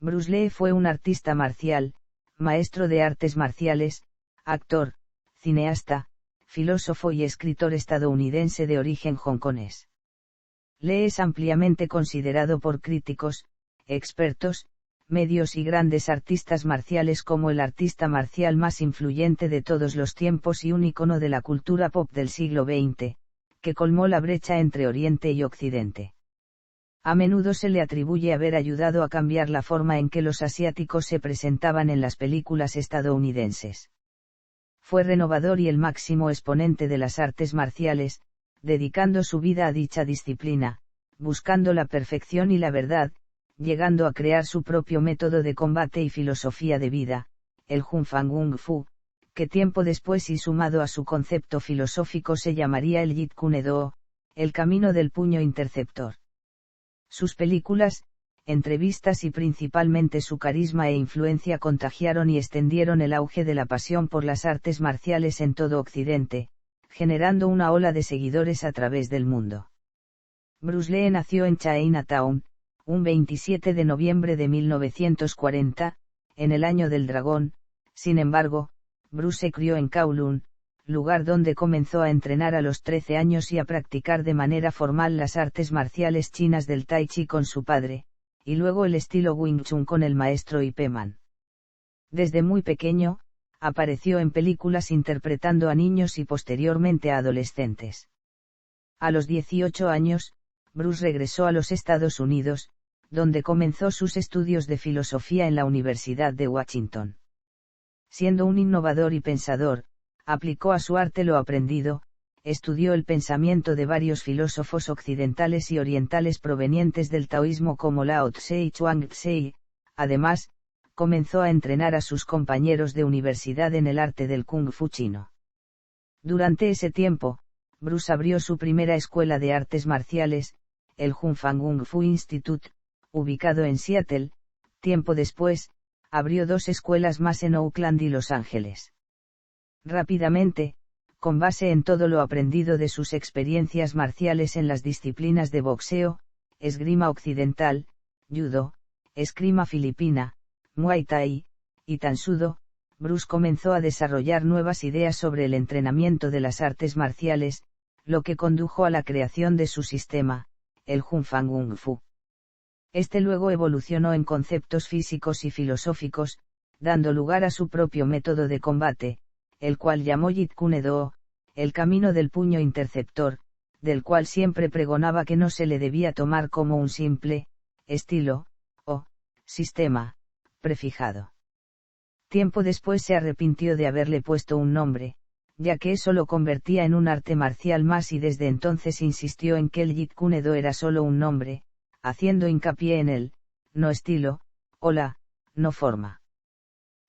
Bruce Lee fue un artista marcial, maestro de artes marciales, actor, cineasta, filósofo y escritor estadounidense de origen hongkonés. Lee es ampliamente considerado por críticos, expertos, medios y grandes artistas marciales como el artista marcial más influyente de todos los tiempos y un ícono de la cultura pop del siglo XX, que colmó la brecha entre Oriente y Occidente. A menudo se le atribuye haber ayudado a cambiar la forma en que los asiáticos se presentaban en las películas estadounidenses. Fue renovador y el máximo exponente de las artes marciales, dedicando su vida a dicha disciplina, buscando la perfección y la verdad, llegando a crear su propio método de combate y filosofía de vida, el Junfang Kung Fu, que tiempo después y sumado a su concepto filosófico se llamaría el Jeet Kune Do, el camino del puño interceptor. Sus películas, entrevistas y principalmente su carisma e influencia contagiaron y extendieron el auge de la pasión por las artes marciales en todo Occidente, generando una ola de seguidores a través del mundo. Bruce Lee nació en Chinatown, un 27 de noviembre de 1940, en el año del dragón. Sin embargo, Bruce se crió en Kowloon, lugar donde comenzó a entrenar a los 13 años y a practicar de manera formal las artes marciales chinas del Tai Chi con su padre, y luego el estilo Wing Chun con el maestro Ip Man. Desde muy pequeño, apareció en películas interpretando a niños y posteriormente a adolescentes. A los 18 años, Bruce regresó a los Estados Unidos, donde comenzó sus estudios de filosofía en la Universidad de Washington. Siendo un innovador y pensador, aplicó a su arte lo aprendido, estudió el pensamiento de varios filósofos occidentales y orientales provenientes del taoísmo como Lao Tse y Chuang Tse. Además, comenzó a entrenar a sus compañeros de universidad en el arte del Kung Fu chino. Durante ese tiempo, Bruce abrió su primera escuela de artes marciales, el Junfang Kung Fu Institute, ubicado en Seattle. Tiempo después, abrió 2 escuelas más en Oakland y Los Ángeles. Rápidamente, con base en todo lo aprendido de sus experiencias marciales en las disciplinas de boxeo, esgrima occidental, judo, esgrima filipina, muay thai, y tansudo, Bruce comenzó a desarrollar nuevas ideas sobre el entrenamiento de las artes marciales, lo que condujo a la creación de su sistema, el Junfang Kung Fu. Este luego evolucionó en conceptos físicos y filosóficos, dando lugar a su propio método de combate, el cual llamó Jeet Kune Do, el camino del puño interceptor, del cual siempre pregonaba que no se le debía tomar como un simple estilo o sistema prefijado. Tiempo después se arrepintió de haberle puesto un nombre, ya que eso lo convertía en un arte marcial más, y desde entonces insistió en que el Jeet Kune Do era solo un nombre, haciendo hincapié en el no estilo o la no forma.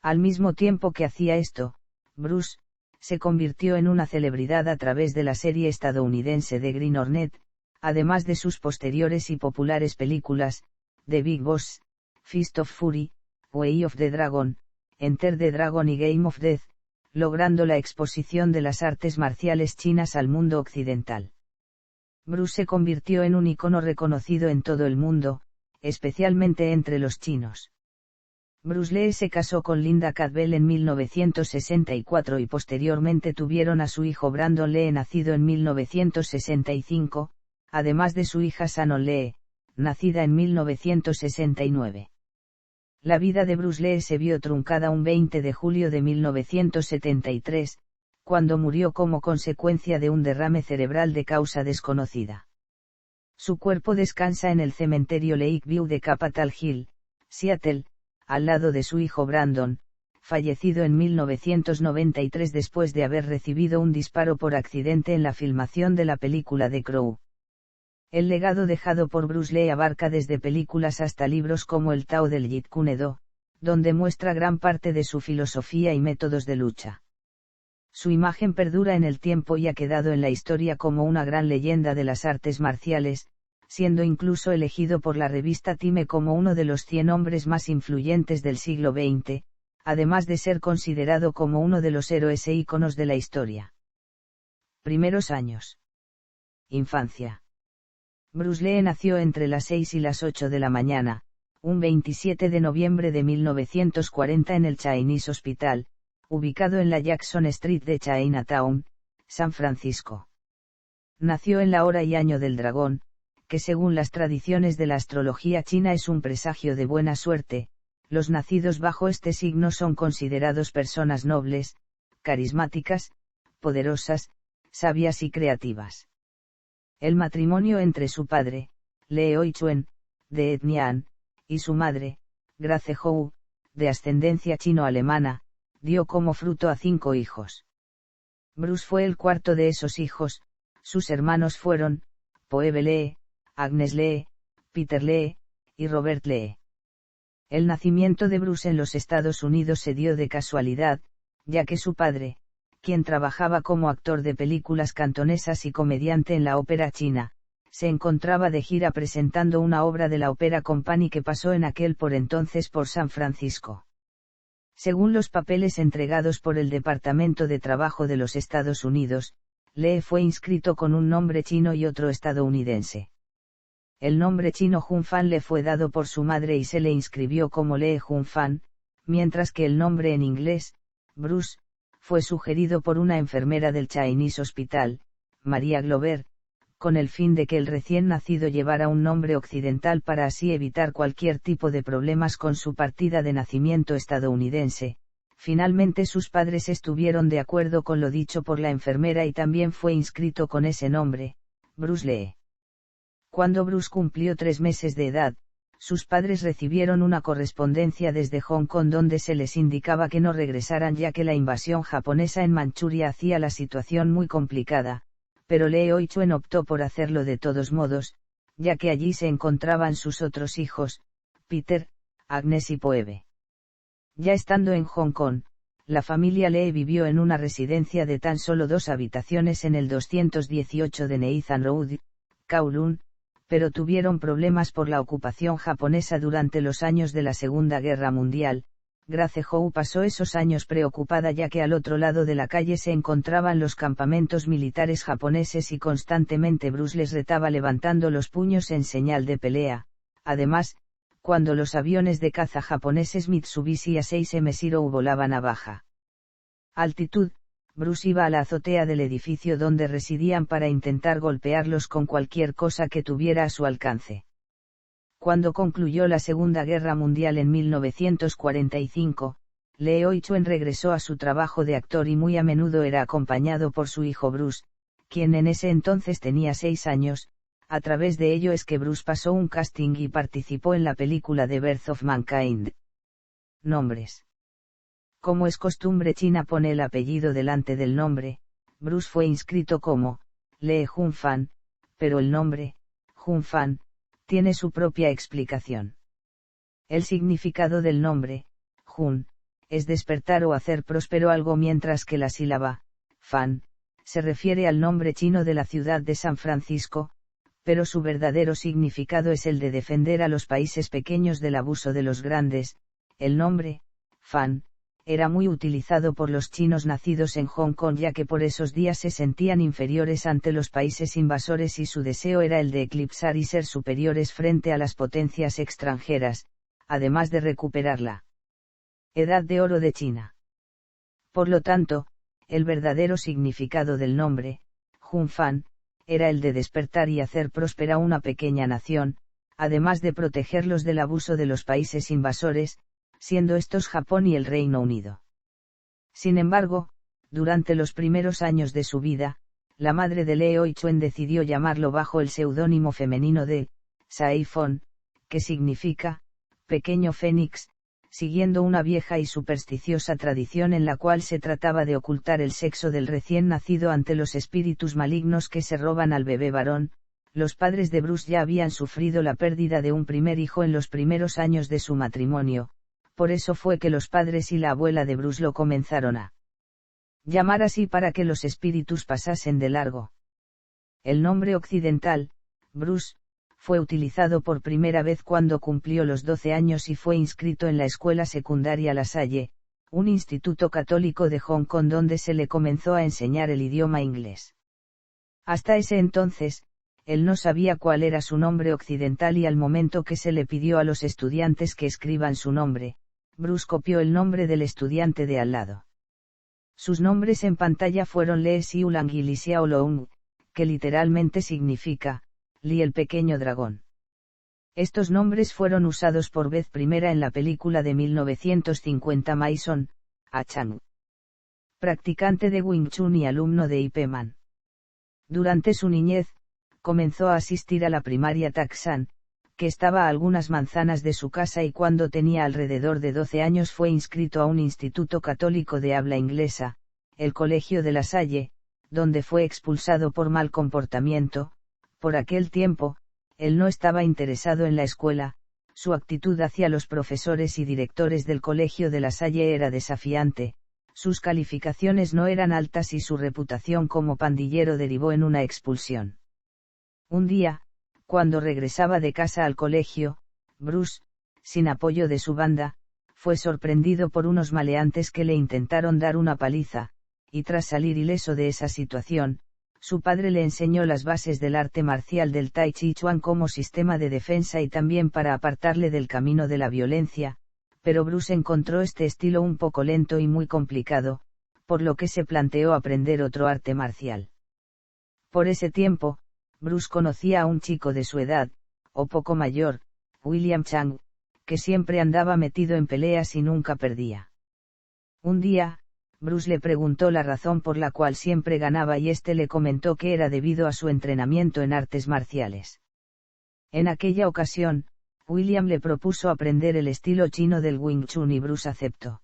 Al mismo tiempo que hacía esto, Bruce se convirtió en una celebridad a través de la serie estadounidense The Green Hornet, además de sus posteriores y populares películas, The Big Boss, Fist of Fury, Way of the Dragon, Enter the Dragon y Game of Death, logrando la exposición de las artes marciales chinas al mundo occidental. Bruce se convirtió en un icono reconocido en todo el mundo, especialmente entre los chinos. Bruce Lee se casó con Linda Cadwell en 1964 y posteriormente tuvieron a su hijo Brandon Lee, nacido en 1965, además de su hija Shannon Lee, nacida en 1969. La vida de Bruce Lee se vio truncada un 20 de julio de 1973, cuando murió como consecuencia de un derrame cerebral de causa desconocida. Su cuerpo descansa en el cementerio Lakeview de Capitol Hill, Seattle, al lado de su hijo Brandon, fallecido en 1993 después de haber recibido un disparo por accidente en la filmación de la película The Crow. El legado dejado por Bruce Lee abarca desde películas hasta libros como El Tao del Jeet Kune Do, donde muestra gran parte de su filosofía y métodos de lucha. Su imagen perdura en el tiempo y ha quedado en la historia como una gran leyenda de las artes marciales, siendo incluso elegido por la revista Time como uno de los 100 hombres más influyentes del siglo XX, además de ser considerado como uno de los héroes e íconos de la historia. Primeros años. Infancia. Bruce Lee nació entre las 6 y las 8 de la mañana, un 27 de noviembre de 1940 en el Chinese Hospital, ubicado en la Jackson Street de Chinatown, San Francisco. Nació en la hora y año del dragón, que según las tradiciones de la astrología china es un presagio de buena suerte. Los nacidos bajo este signo son considerados personas nobles, carismáticas, poderosas, sabias y creativas. El matrimonio entre su padre, Lee Hoi-chuen, de etnia Han, y su madre, Grace Hou, de ascendencia chino-alemana, dio como fruto a 5 hijos. Bruce fue el cuarto de esos hijos. Sus hermanos fueron, Phoebe Lee, Agnes Lee, Peter Lee, y Robert Lee. El nacimiento de Bruce en los Estados Unidos se dio de casualidad, ya que su padre, quien trabajaba como actor de películas cantonesas y comediante en la ópera china, se encontraba de gira presentando una obra de la Opera Company que pasó en aquel por entonces por San Francisco. Según los papeles entregados por el Departamento de Trabajo de los Estados Unidos, Lee fue inscrito con un nombre chino y otro estadounidense. El nombre chino Jun Fan le fue dado por su madre y se le inscribió como Lee Jun Fan, mientras que el nombre en inglés, Bruce, fue sugerido por una enfermera del Chinese Hospital, María Glover, con el fin de que el recién nacido llevara un nombre occidental para así evitar cualquier tipo de problemas con su partida de nacimiento estadounidense. Finalmente sus padres estuvieron de acuerdo con lo dicho por la enfermera y también fue inscrito con ese nombre, Bruce Lee. Cuando Bruce cumplió 3 meses de edad, sus padres recibieron una correspondencia desde Hong Kong donde se les indicaba que no regresaran ya que la invasión japonesa en Manchuria hacía la situación muy complicada, pero Lee Hoi-chuen optó por hacerlo de todos modos, ya que allí se encontraban sus otros hijos, Peter, Agnes y Phoebe. Ya estando en Hong Kong, la familia Lee vivió en una residencia de tan solo 2 habitaciones en el 218 de Neithan Road, Kowloon, pero tuvieron problemas por la ocupación japonesa durante los años de la Segunda Guerra Mundial. Grace Hou pasó esos años preocupada ya que al otro lado de la calle se encontraban los campamentos militares japoneses y constantemente Bruce les retaba levantando los puños en señal de pelea. Además, cuando los aviones de caza japoneses Mitsubishi A6M Zero volaban a baja altitud, Bruce iba a la azotea del edificio donde residían para intentar golpearlos con cualquier cosa que tuviera a su alcance. Cuando concluyó la Segunda Guerra Mundial en 1945, Lee Hoi-chuen regresó a su trabajo de actor y muy a menudo era acompañado por su hijo Bruce, quien en ese entonces tenía 6 años. A través de ello es que Bruce pasó un casting y participó en la película The Birth of Mankind. Nombres. Como es costumbre china pone el apellido delante del nombre. Bruce fue inscrito como Lee Jun Fan, pero el nombre, Jun Fan, tiene su propia explicación. El significado del nombre, Jun, es despertar o hacer próspero algo mientras que la sílaba, Fan, se refiere al nombre chino de la ciudad de San Francisco, pero su verdadero significado es el de defender a los países pequeños del abuso de los grandes. El nombre, Fan, era muy utilizado por los chinos nacidos en Hong Kong ya que por esos días se sentían inferiores ante los países invasores y su deseo era el de eclipsar y ser superiores frente a las potencias extranjeras, además de recuperar la Edad de Oro de China. Por lo tanto, el verdadero significado del nombre, Jun Fan, era el de despertar y hacer próspera una pequeña nación, además de protegerlos del abuso de los países invasores, siendo estos Japón y el Reino Unido. Sin embargo, durante los primeros años de su vida, la madre de Lee Hoi-chuen decidió llamarlo bajo el seudónimo femenino de Saifon, que significa pequeño fénix, siguiendo una vieja y supersticiosa tradición en la cual se trataba de ocultar el sexo del recién nacido ante los espíritus malignos que se roban al bebé varón. Los padres de Bruce ya habían sufrido la pérdida de un primer hijo en los primeros años de su matrimonio. Por eso fue que los padres y la abuela de Bruce lo comenzaron a llamar así para que los espíritus pasasen de largo. El nombre occidental, Bruce, fue utilizado por primera vez cuando cumplió los 12 años y fue inscrito en la escuela secundaria La Salle, un instituto católico de Hong Kong donde se le comenzó a enseñar el idioma inglés. Hasta ese entonces, él no sabía cuál era su nombre occidental y al momento que se le pidió a los estudiantes que escriban su nombre, Bruce copió el nombre del estudiante de al lado. Sus nombres en pantalla fueron Lee Siulang y Li Xiaoloong, que literalmente significa, Li el pequeño dragón. Estos nombres fueron usados por vez primera en la película de 1950 Mason, a Chang. Practicante de Wing Chun y alumno de Ip Man. Durante su niñez, comenzó a asistir a la primaria Tak-san, que estaba a algunas manzanas de su casa y cuando tenía alrededor de 12 años fue inscrito a un instituto católico de habla inglesa, el Colegio de La Salle, donde fue expulsado por mal comportamiento. Por aquel tiempo, él no estaba interesado en la escuela, su actitud hacia los profesores y directores del Colegio de La Salle era desafiante, sus calificaciones no eran altas y su reputación como pandillero derivó en una expulsión. Un día, cuando regresaba de casa al colegio, Bruce, sin apoyo de su banda, fue sorprendido por unos maleantes que le intentaron dar una paliza, y tras salir ileso de esa situación, su padre le enseñó las bases del arte marcial del Tai Chi Chuan como sistema de defensa y también para apartarle del camino de la violencia, pero Bruce encontró este estilo un poco lento y muy complicado, por lo que se planteó aprender otro arte marcial. Por ese tiempo, Bruce conocía a un chico de su edad, o poco mayor, William Chang, que siempre andaba metido en peleas y nunca perdía. Un día, Bruce le preguntó la razón por la cual siempre ganaba y este le comentó que era debido a su entrenamiento en artes marciales. En aquella ocasión, William le propuso aprender el estilo chino del Wing Chun y Bruce aceptó.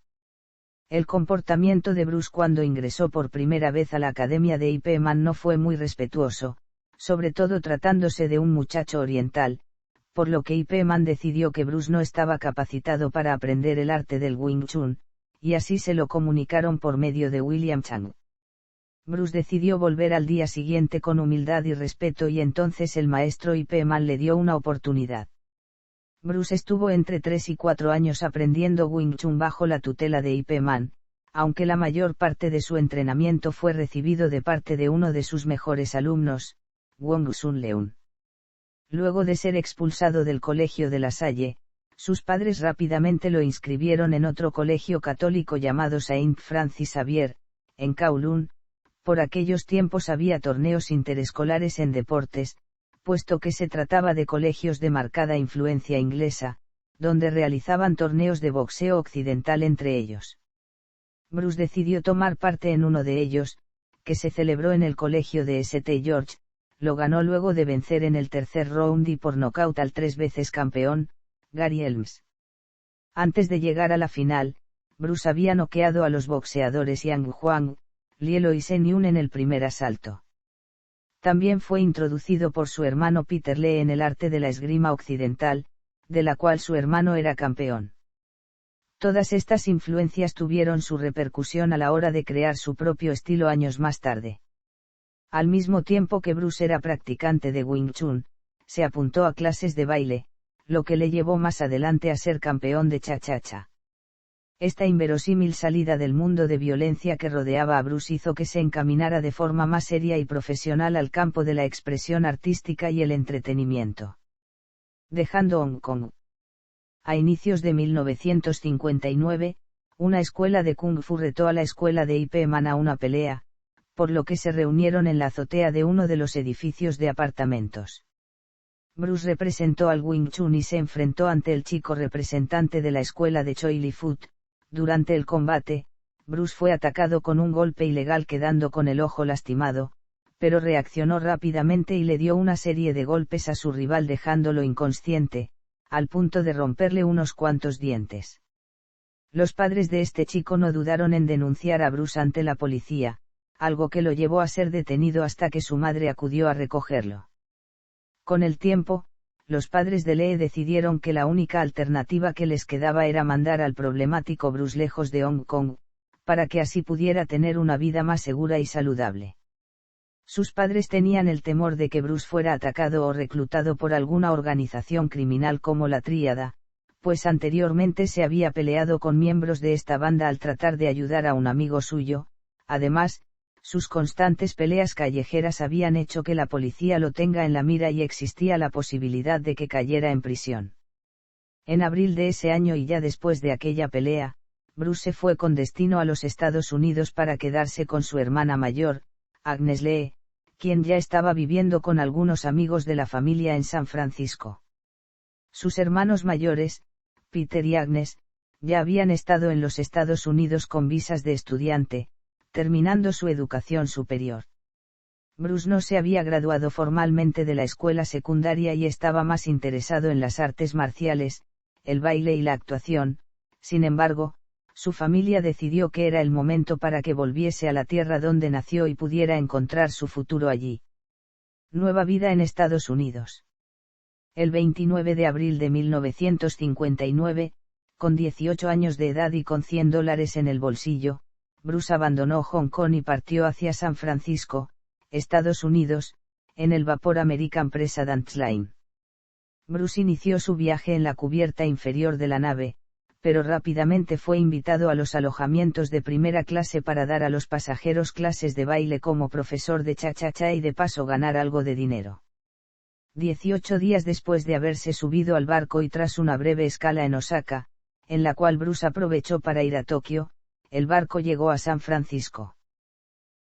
El comportamiento de Bruce cuando ingresó por primera vez a la academia de Ip Man no fue muy respetuoso, sobre todo tratándose de un muchacho oriental, por lo que Ip Man decidió que Bruce no estaba capacitado para aprender el arte del Wing Chun, y así se lo comunicaron por medio de William Chang. Bruce decidió volver al día siguiente con humildad y respeto y entonces el maestro Ip Man le dio una oportunidad. Bruce estuvo entre 3 y 4 años aprendiendo Wing Chun bajo la tutela de Ip Man, aunque la mayor parte de su entrenamiento fue recibido de parte de uno de sus mejores alumnos, Wong Sun Leun. Luego de ser expulsado del colegio de La Salle, sus padres rápidamente lo inscribieron en otro colegio católico llamado Saint Francis Xavier, en Kowloon. Por aquellos tiempos había torneos interescolares en deportes, puesto que se trataba de colegios de marcada influencia inglesa, donde realizaban torneos de boxeo occidental entre ellos. Bruce decidió tomar parte en uno de ellos, que se celebró en el colegio de St. George, lo ganó luego de vencer en el tercer round y por nocaut al 3 veces campeón, Gary Helms. Antes de llegar a la final, Bruce había noqueado a los boxeadores Yang Huang, Lielo y Sen Yun en el primer asalto. También fue introducido por su hermano Peter Lee en el arte de la esgrima occidental, de la cual su hermano era campeón. Todas estas influencias tuvieron su repercusión a la hora de crear su propio estilo años más tarde. Al mismo tiempo que Bruce era practicante de Wing Chun, se apuntó a clases de baile, lo que le llevó más adelante a ser campeón de cha-cha-cha. Esta inverosímil salida del mundo de violencia que rodeaba a Bruce hizo que se encaminara de forma más seria y profesional al campo de la expresión artística y el entretenimiento. Dejando Hong Kong. A inicios de 1959, una escuela de Kung Fu retó a la escuela de Ip Man a una pelea, por lo que se reunieron en la azotea de uno de los edificios de apartamentos. Bruce representó al Wing Chun y se enfrentó ante el chico representante de la escuela de Choi Li Fut. Durante el combate, Bruce fue atacado con un golpe ilegal quedando con el ojo lastimado, pero reaccionó rápidamente y le dio una serie de golpes a su rival dejándolo inconsciente, al punto de romperle unos cuantos dientes. Los padres de este chico no dudaron en denunciar a Bruce ante la policía, algo que lo llevó a ser detenido hasta que su madre acudió a recogerlo. Con el tiempo, los padres de Lee decidieron que la única alternativa que les quedaba era mandar al problemático Bruce lejos de Hong Kong, para que así pudiera tener una vida más segura y saludable. Sus padres tenían el temor de que Bruce fuera atacado o reclutado por alguna organización criminal como la Tríada, pues anteriormente se había peleado con miembros de esta banda al tratar de ayudar a un amigo suyo. Además, sus constantes peleas callejeras habían hecho que la policía lo tenga en la mira y existía la posibilidad de que cayera en prisión. En abril de ese año y ya después de aquella pelea, Bruce se fue con destino a los Estados Unidos para quedarse con su hermana mayor, Agnes Lee, quien ya estaba viviendo con algunos amigos de la familia en San Francisco. Sus hermanos mayores, Peter y Agnes, ya habían estado en los Estados Unidos con visas de estudiante, terminando su educación superior. Bruce no se había graduado formalmente de la escuela secundaria y estaba más interesado en las artes marciales, el baile y la actuación. Sin embargo, su familia decidió que era el momento para que volviese a la tierra donde nació y pudiera encontrar su futuro allí. Nueva vida en Estados Unidos. El 29 de abril de 1959, con 18 años de edad y con $100 en el bolsillo, Bruce abandonó Hong Kong y partió hacia San Francisco, Estados Unidos, en el vapor American President's Line. Bruce inició su viaje en la cubierta inferior de la nave, pero rápidamente fue invitado a los alojamientos de primera clase para dar a los pasajeros clases de baile como profesor de cha-cha-cha y de paso ganar algo de dinero. 18 días después de haberse subido al barco y tras una breve escala en Osaka, en la cual Bruce aprovechó para ir a Tokio, el barco llegó a San Francisco.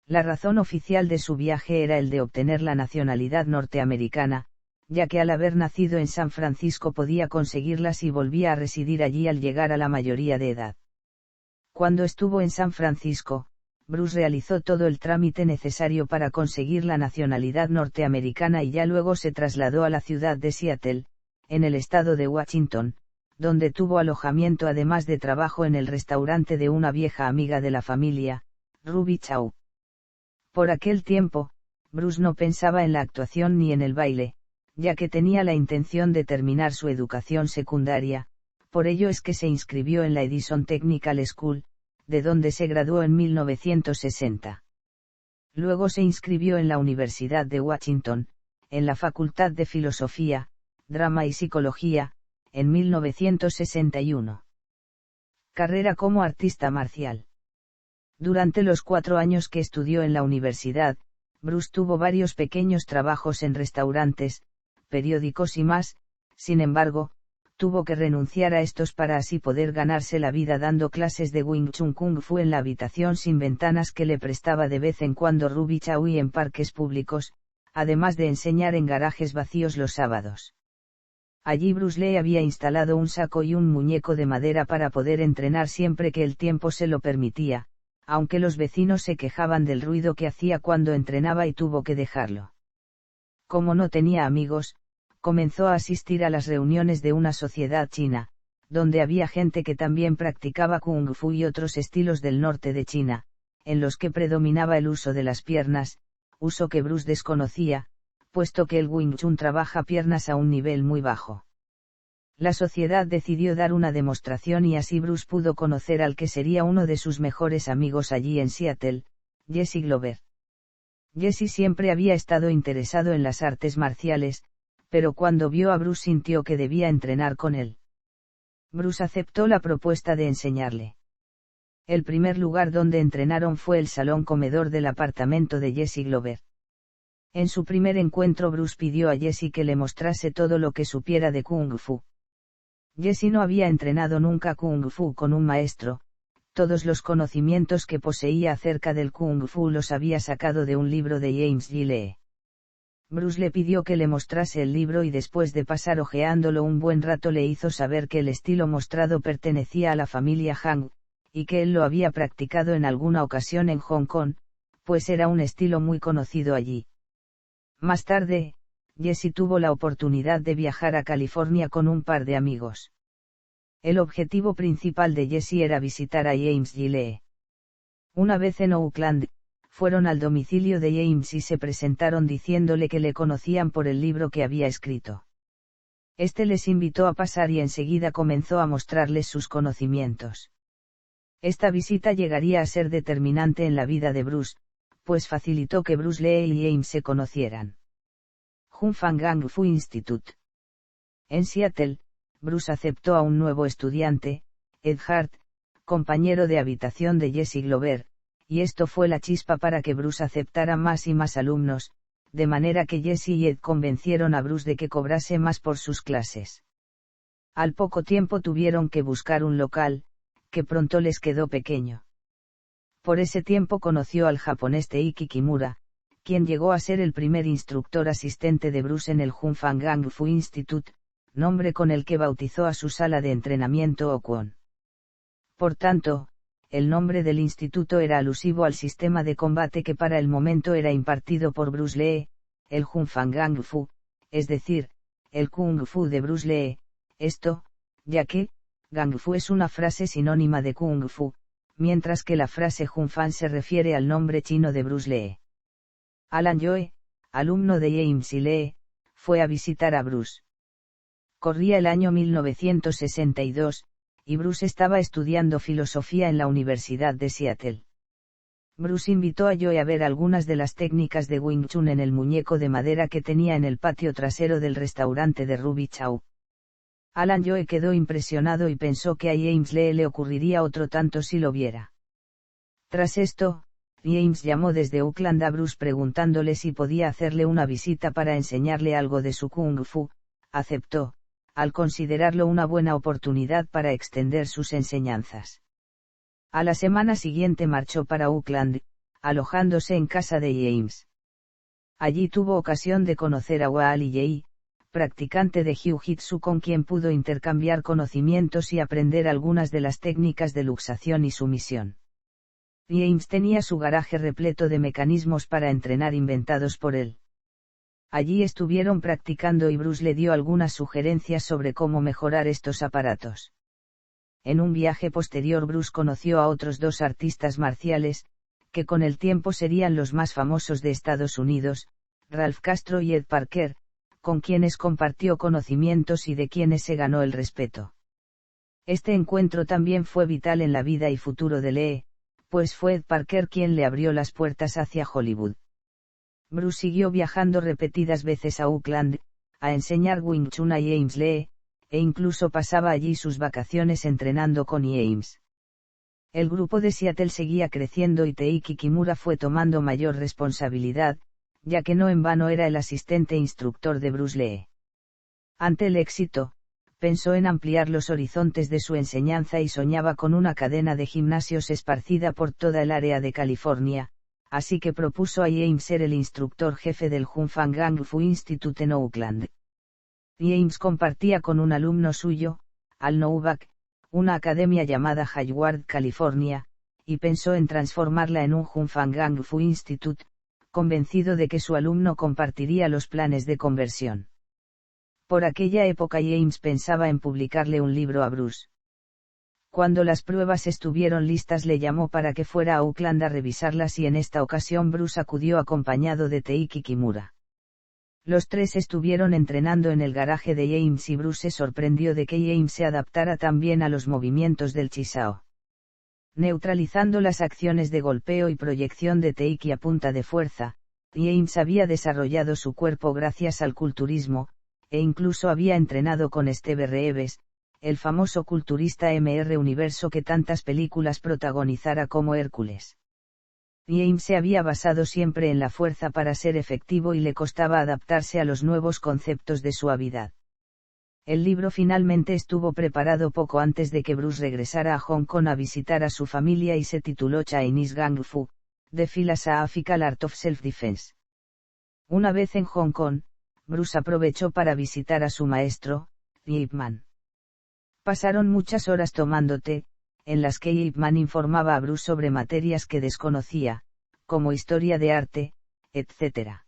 La razón oficial de su viaje era el de obtener la nacionalidad norteamericana, ya que al haber nacido en San Francisco podía conseguirla si volvía a residir allí al llegar a la mayoría de edad. Cuando estuvo en San Francisco, Bruce realizó todo el trámite necesario para conseguir la nacionalidad norteamericana y ya luego se trasladó a la ciudad de Seattle, en el estado de Washington, donde tuvo alojamiento además de trabajo en el restaurante de una vieja amiga de la familia, Ruby Chow. Por aquel tiempo, Bruce no pensaba en la actuación ni en el baile, ya que tenía la intención de terminar su educación secundaria, por ello es que se inscribió en la Edison Technical School, de donde se graduó en 1960. Luego se inscribió en la Universidad de Washington, en la Facultad de Filosofía, Drama y Psicología, en 1961. Carrera como artista marcial. Durante los 4 años que estudió en la universidad, Bruce tuvo varios pequeños trabajos en restaurantes, periódicos y más. Sin embargo, tuvo que renunciar a estos para así poder ganarse la vida dando clases de Wing Chun Kung Fu en la habitación sin ventanas que le prestaba de vez en cuando Ruby Chow y en parques públicos, además de enseñar en garajes vacíos los sábados. Allí Bruce Lee había instalado un saco y un muñeco de madera para poder entrenar siempre que el tiempo se lo permitía, aunque los vecinos se quejaban del ruido que hacía cuando entrenaba y tuvo que dejarlo. Como no tenía amigos, comenzó a asistir a las reuniones de una sociedad china, donde había gente que también practicaba Kung Fu y otros estilos del norte de China, en los que predominaba el uso de las piernas, uso que Bruce desconocía, puesto que el Wing Chun trabaja piernas a un nivel muy bajo. La sociedad decidió dar una demostración y así Bruce pudo conocer al que sería uno de sus mejores amigos allí en Seattle, Jesse Glover. Jesse siempre había estado interesado en las artes marciales, pero cuando vio a Bruce sintió que debía entrenar con él. Bruce aceptó la propuesta de enseñarle. El primer lugar donde entrenaron fue el salón comedor del apartamento de Jesse Glover. En su primer encuentro Bruce pidió a Jesse que le mostrase todo lo que supiera de Kung Fu. Jesse no había entrenado nunca Kung Fu con un maestro, todos los conocimientos que poseía acerca del Kung Fu los había sacado de un libro de James G. Lee. Bruce le pidió que le mostrase el libro y después de pasar hojeándolo un buen rato le hizo saber que el estilo mostrado pertenecía a la familia Han, y que él lo había practicado en alguna ocasión en Hong Kong, pues era un estilo muy conocido allí. Más tarde, Jesse tuvo la oportunidad de viajar a California con un par de amigos. El objetivo principal de Jesse era visitar a James G. Lee. Una vez en Oakland, fueron al domicilio de James y se presentaron diciéndole que le conocían por el libro que había escrito. Este les invitó a pasar y enseguida comenzó a mostrarles sus conocimientos. Esta visita llegaría a ser determinante en la vida de Bruce, pues facilitó que Bruce Lee y James se conocieran. Hunfang Kung Fu Institute. En Seattle, Bruce aceptó a un nuevo estudiante, Ed Hart, compañero de habitación de Jesse Glover, y esto fue la chispa para que Bruce aceptara más y más alumnos, de manera que Jesse y Ed convencieron a Bruce de que cobrase más por sus clases. Al poco tiempo tuvieron que buscar un local, que pronto les quedó pequeño. Por ese tiempo conoció al japonés Teiki Kimura, quien llegó a ser el primer instructor asistente de Bruce en el Hunfang Gang Fu Institute, nombre con el que bautizó a su sala de entrenamiento Okwon. Por tanto, el nombre del instituto era alusivo al sistema de combate que para el momento era impartido por Bruce Lee, el Hunfang Gang Fu, es decir, el Kung Fu de Bruce Lee, esto, ya que, Gang Fu es una frase sinónima de Kung Fu, mientras que la frase Hunfang se refiere al nombre chino de Bruce Lee. Alan Joe, alumno de James y Lee, fue a visitar a Bruce. Corría el año 1962, y Bruce estaba estudiando filosofía en la Universidad de Seattle. Bruce invitó a Joe a ver algunas de las técnicas de Wing Chun en el muñeco de madera que tenía en el patio trasero del restaurante de Ruby Chow. Alan Joe quedó impresionado y pensó que a James Lee le ocurriría otro tanto si lo viera. Tras esto, James llamó desde Auckland a Bruce preguntándole si podía hacerle una visita para enseñarle algo de su Kung Fu. Aceptó, al considerarlo una buena oportunidad para extender sus enseñanzas. A la semana siguiente marchó para Auckland, alojándose en casa de James. Allí tuvo ocasión de conocer a Wally Yei, practicante de Jiu-Jitsu con quien pudo intercambiar conocimientos y aprender algunas de las técnicas de luxación y sumisión. James tenía su garaje repleto de mecanismos para entrenar inventados por él. Allí estuvieron practicando y Bruce le dio algunas sugerencias sobre cómo mejorar estos aparatos. En un viaje posterior Bruce conoció a otros dos artistas marciales, que con el tiempo serían los más famosos de Estados Unidos, Ralph Castro y Ed Parker, con quienes compartió conocimientos y de quienes se ganó el respeto. Este encuentro también fue vital en la vida y futuro de Lee, pues fue Ed Parker quien le abrió las puertas hacia Hollywood. Bruce siguió viajando repetidas veces a Auckland, a enseñar Wing Chun a James Lee, e incluso pasaba allí sus vacaciones entrenando con James. El grupo de Seattle seguía creciendo y Teiki Kimura fue tomando mayor responsabilidad, ya que no en vano era el asistente instructor de Bruce Lee. Ante el éxito, pensó en ampliar los horizontes de su enseñanza y soñaba con una cadena de gimnasios esparcida por toda el área de California, así que propuso a James ser el instructor jefe del Hunfang Gang Fu Institute en Auckland. James compartía con un alumno suyo, Al Novak, una academia llamada Hayward, California, y pensó en transformarla en un Hunfang Gang Fu Institute, convencido de que su alumno compartiría los planes de conversión. Por aquella época James pensaba en publicarle un libro a Bruce. Cuando las pruebas estuvieron listas le llamó para que fuera a Auckland a revisarlas y en esta ocasión Bruce acudió acompañado de Teiki Kimura. Los tres estuvieron entrenando en el garaje de James y Bruce se sorprendió de que James se adaptara tan bien a los movimientos del Chisao. Neutralizando las acciones de golpeo y proyección de Teiki a punta de fuerza, James había desarrollado su cuerpo gracias al culturismo, e incluso había entrenado con Steve Reeves, el famoso culturista Mr. Universo que tantas películas protagonizara como Hércules. James se había basado siempre en la fuerza para ser efectivo y le costaba adaptarse a los nuevos conceptos de suavidad. El libro finalmente estuvo preparado poco antes de que Bruce regresara a Hong Kong a visitar a su familia y se tituló Chinese Gang Fu, The Philosophical Art of Self-Defense. Una vez en Hong Kong, Bruce aprovechó para visitar a su maestro, Ip Man. Pasaron muchas horas tomando té, en las que Ip Man informaba a Bruce sobre materias que desconocía, como historia de arte, etc.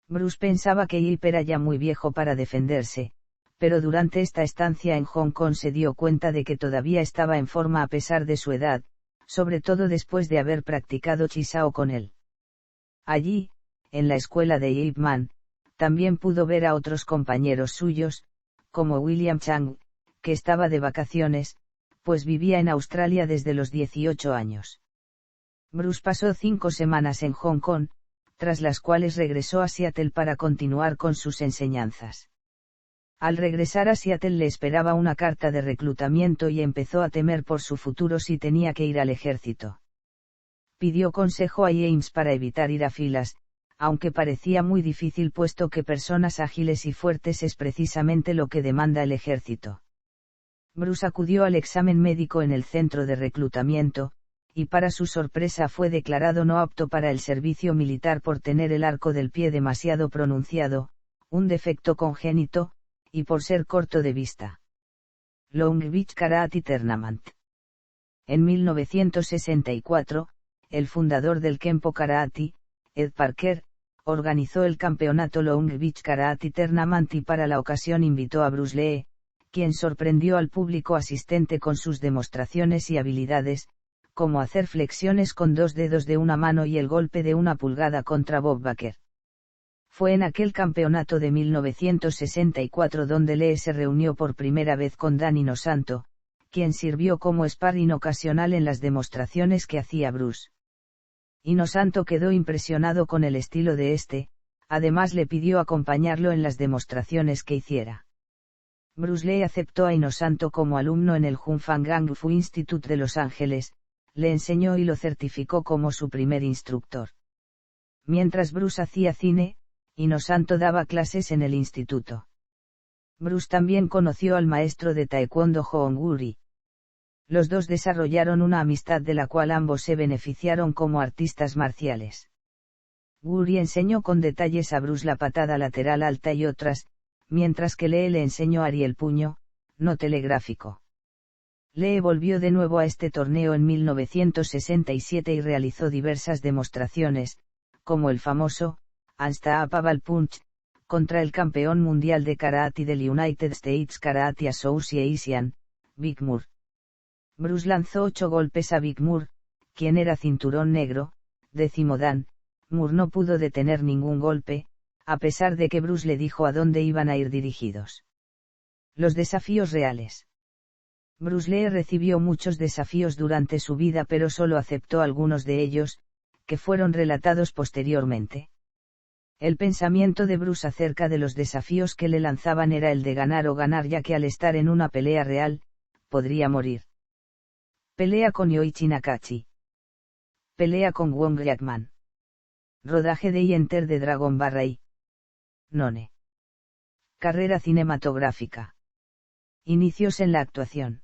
Bruce pensaba que Ip era ya muy viejo para defenderse, pero durante esta estancia en Hong Kong se dio cuenta de que todavía estaba en forma a pesar de su edad, sobre todo después de haber practicado Chisao con él. Allí, en la escuela de Ip Man, también pudo ver a otros compañeros suyos, como William Chang, que estaba de vacaciones, pues vivía en Australia desde los 18 años. Bruce pasó 5 semanas en Hong Kong, tras las cuales regresó a Seattle para continuar con sus enseñanzas. Al regresar a Seattle le esperaba una carta de reclutamiento y empezó a temer por su futuro si tenía que ir al ejército. Pidió consejo a James para evitar ir a filas, aunque parecía muy difícil puesto que personas ágiles y fuertes es precisamente lo que demanda el ejército. Bruce acudió al examen médico en el centro de reclutamiento, y para su sorpresa fue declarado no apto para el servicio militar por tener el arco del pie demasiado pronunciado, un defecto congénito, y por ser corto de vista. Long Beach Karate Tournament. En 1964, el fundador del Kenpo Karate, Ed Parker, organizó el campeonato Long Beach Karate Tournament y para la ocasión invitó a Bruce Lee, quien sorprendió al público asistente con sus demostraciones y habilidades, como hacer flexiones con 2 dedos de una mano y el golpe de 1 pulgada contra Bob Baker. Fue en aquel campeonato de 1964 donde Lee se reunió por primera vez con Dan Inosanto, quien sirvió como sparring ocasional en las demostraciones que hacía Bruce. Inosanto quedó impresionado con el estilo de este, además le pidió acompañarlo en las demostraciones que hiciera. Bruce Lee aceptó a Inosanto como alumno en el Junfang Gang Fu Institute de Los Ángeles, le enseñó y lo certificó como su primer instructor. Mientras Bruce hacía cine, Inosanto daba clases en el instituto. Bruce también conoció al maestro de taekwondo Hoon Guri. Los dos desarrollaron una amistad de la cual ambos se beneficiaron como artistas marciales. Guri enseñó con detalles a Bruce la patada lateral alta y otras, mientras que Lee le enseñó Ari el puño, no telegráfico. Lee volvió de nuevo a este torneo en 1967 y realizó diversas demostraciones, como el famoso Unstoppable Punch, contra el campeón mundial de karate del United States Karate Association, Vic Moore. Bruce lanzó 8 golpes a Vic Moore, quien era cinturón negro, 10º Dan. Moore no pudo detener ningún golpe, a pesar de que Bruce le dijo a dónde iban a ir dirigidos. Los desafíos reales. Bruce Lee recibió muchos desafíos durante su vida pero solo aceptó algunos de ellos, que fueron relatados posteriormente. El pensamiento de Bruce acerca de los desafíos que le lanzaban era el de ganar o ganar ya que al estar en una pelea real, podría morir. Pelea con Yoichi Nakachi. Pelea con Wong Jackman. Rodaje de Enter de Dragon Barrai. None. Carrera cinematográfica. Inicios en la actuación.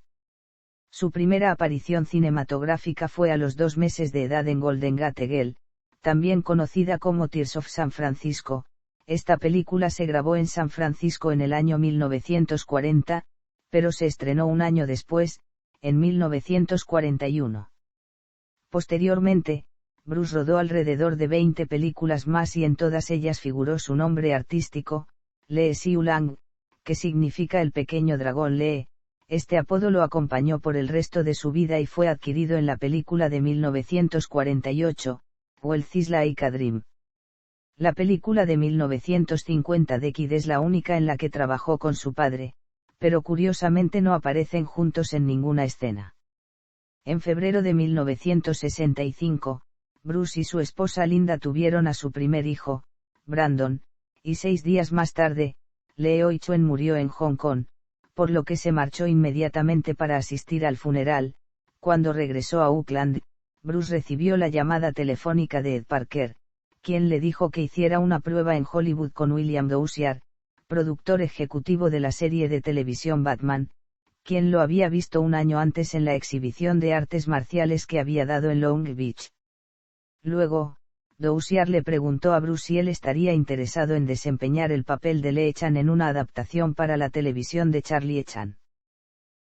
Su primera aparición cinematográfica fue a los 2 meses de edad en Golden Gate Girl, también conocida como Tears of San Francisco. Esta película se grabó en San Francisco en el año 1940, pero se estrenó un año después, en 1941. Posteriormente, Bruce rodó alrededor de 20 películas más y en todas ellas figuró su nombre artístico, Lee Siu Lang, que significa el pequeño dragón Lee. Este apodo lo acompañó por el resto de su vida y fue adquirido en la película de 1948, Wealthy's Like a Dream. La película de 1950 de Kid es la única en la que trabajó con su padre, pero curiosamente no aparecen juntos en ninguna escena. En febrero de 1965, Bruce y su esposa Linda tuvieron a su primer hijo, Brandon, y 6 días más tarde, Lee Oi-chuen murió en Hong Kong, por lo que se marchó inmediatamente para asistir al funeral. Cuando regresó a Auckland, Bruce recibió la llamada telefónica de Ed Parker, quien le dijo que hiciera una prueba en Hollywood con William Dozier, productor ejecutivo de la serie de televisión Batman, quien lo había visto un año antes en la exhibición de artes marciales que había dado en Long Beach. Luego, Dozier le preguntó a Bruce si él estaría interesado en desempeñar el papel de Lee Chan en una adaptación para la televisión de Charlie Chan.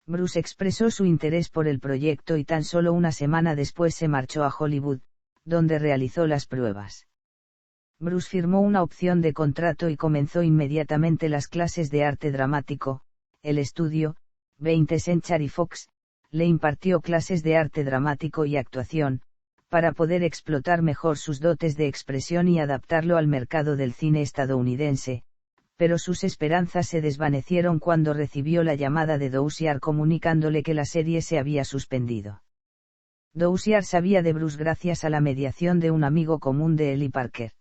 Bruce expresó su interés por el proyecto y tan solo una semana después se marchó a Hollywood, donde realizó las pruebas. Bruce firmó una opción de contrato y comenzó inmediatamente las clases de arte dramático. El estudio, 20th Century Fox, le impartió clases de arte dramático y actuación, para poder explotar mejor sus dotes de expresión y adaptarlo al mercado del cine estadounidense, pero sus esperanzas se desvanecieron cuando recibió la llamada de Dozier comunicándole que la serie se había suspendido. Dozier sabía de Bruce gracias a la mediación de un amigo común de él y Parker.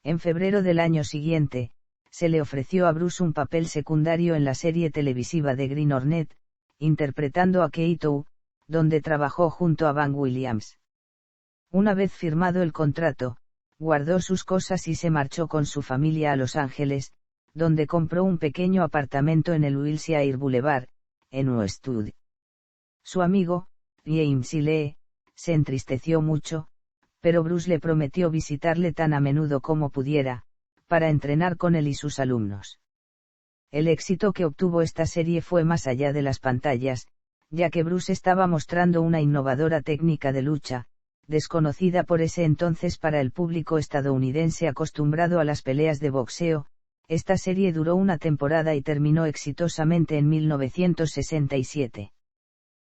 En febrero del año siguiente, se le ofreció a Bruce un papel secundario en la serie televisiva de Green Hornet, interpretando a Keitou, donde trabajó junto a Van Williams. Una vez firmado el contrato, guardó sus cosas y se marchó con su familia a Los Ángeles, donde compró un pequeño apartamento en el Wilshire Boulevard, en Westwood. Su amigo, James Lee, se entristeció mucho, pero Bruce le prometió visitarle tan a menudo como pudiera, para entrenar con él y sus alumnos. El éxito que obtuvo esta serie fue más allá de las pantallas, ya que Bruce estaba mostrando una innovadora técnica de lucha, desconocida por ese entonces para el público estadounidense acostumbrado a las peleas de boxeo. Esta serie duró una temporada y terminó exitosamente en 1967.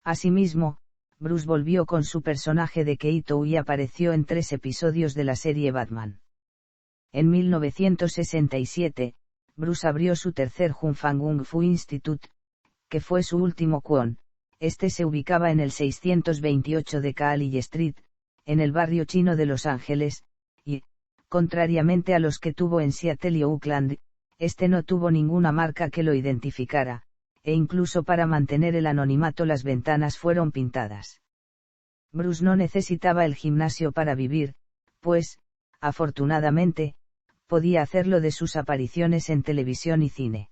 Asimismo, Bruce volvió con su personaje de Kaito y apareció en 3 episodios de la serie Batman. En 1967, Bruce abrió su tercer Hunfang Kung Fu Institute, que fue su último kwon. Este se ubicaba en el 628 de Caalill Street, en el barrio chino de Los Ángeles, y, contrariamente a los que tuvo en Seattle y Oakland, este no tuvo ninguna marca que lo identificara, e incluso para mantener el anonimato las ventanas fueron pintadas. Bruce no necesitaba el gimnasio para vivir, pues, afortunadamente, podía hacerlo de sus apariciones en televisión y cine.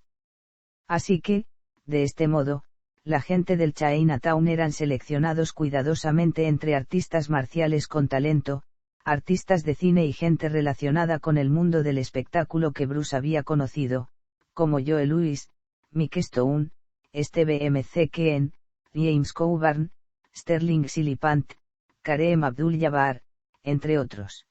Así que, de este modo, la gente del Chinatown eran seleccionados cuidadosamente entre artistas marciales con talento, artistas de cine y gente relacionada con el mundo del espectáculo que Bruce había conocido, como Joe Louis, Mike Stone, Steve McQueen, James Coburn, Sterling Silipant, Kareem Abdul-Jabbar, entre otros.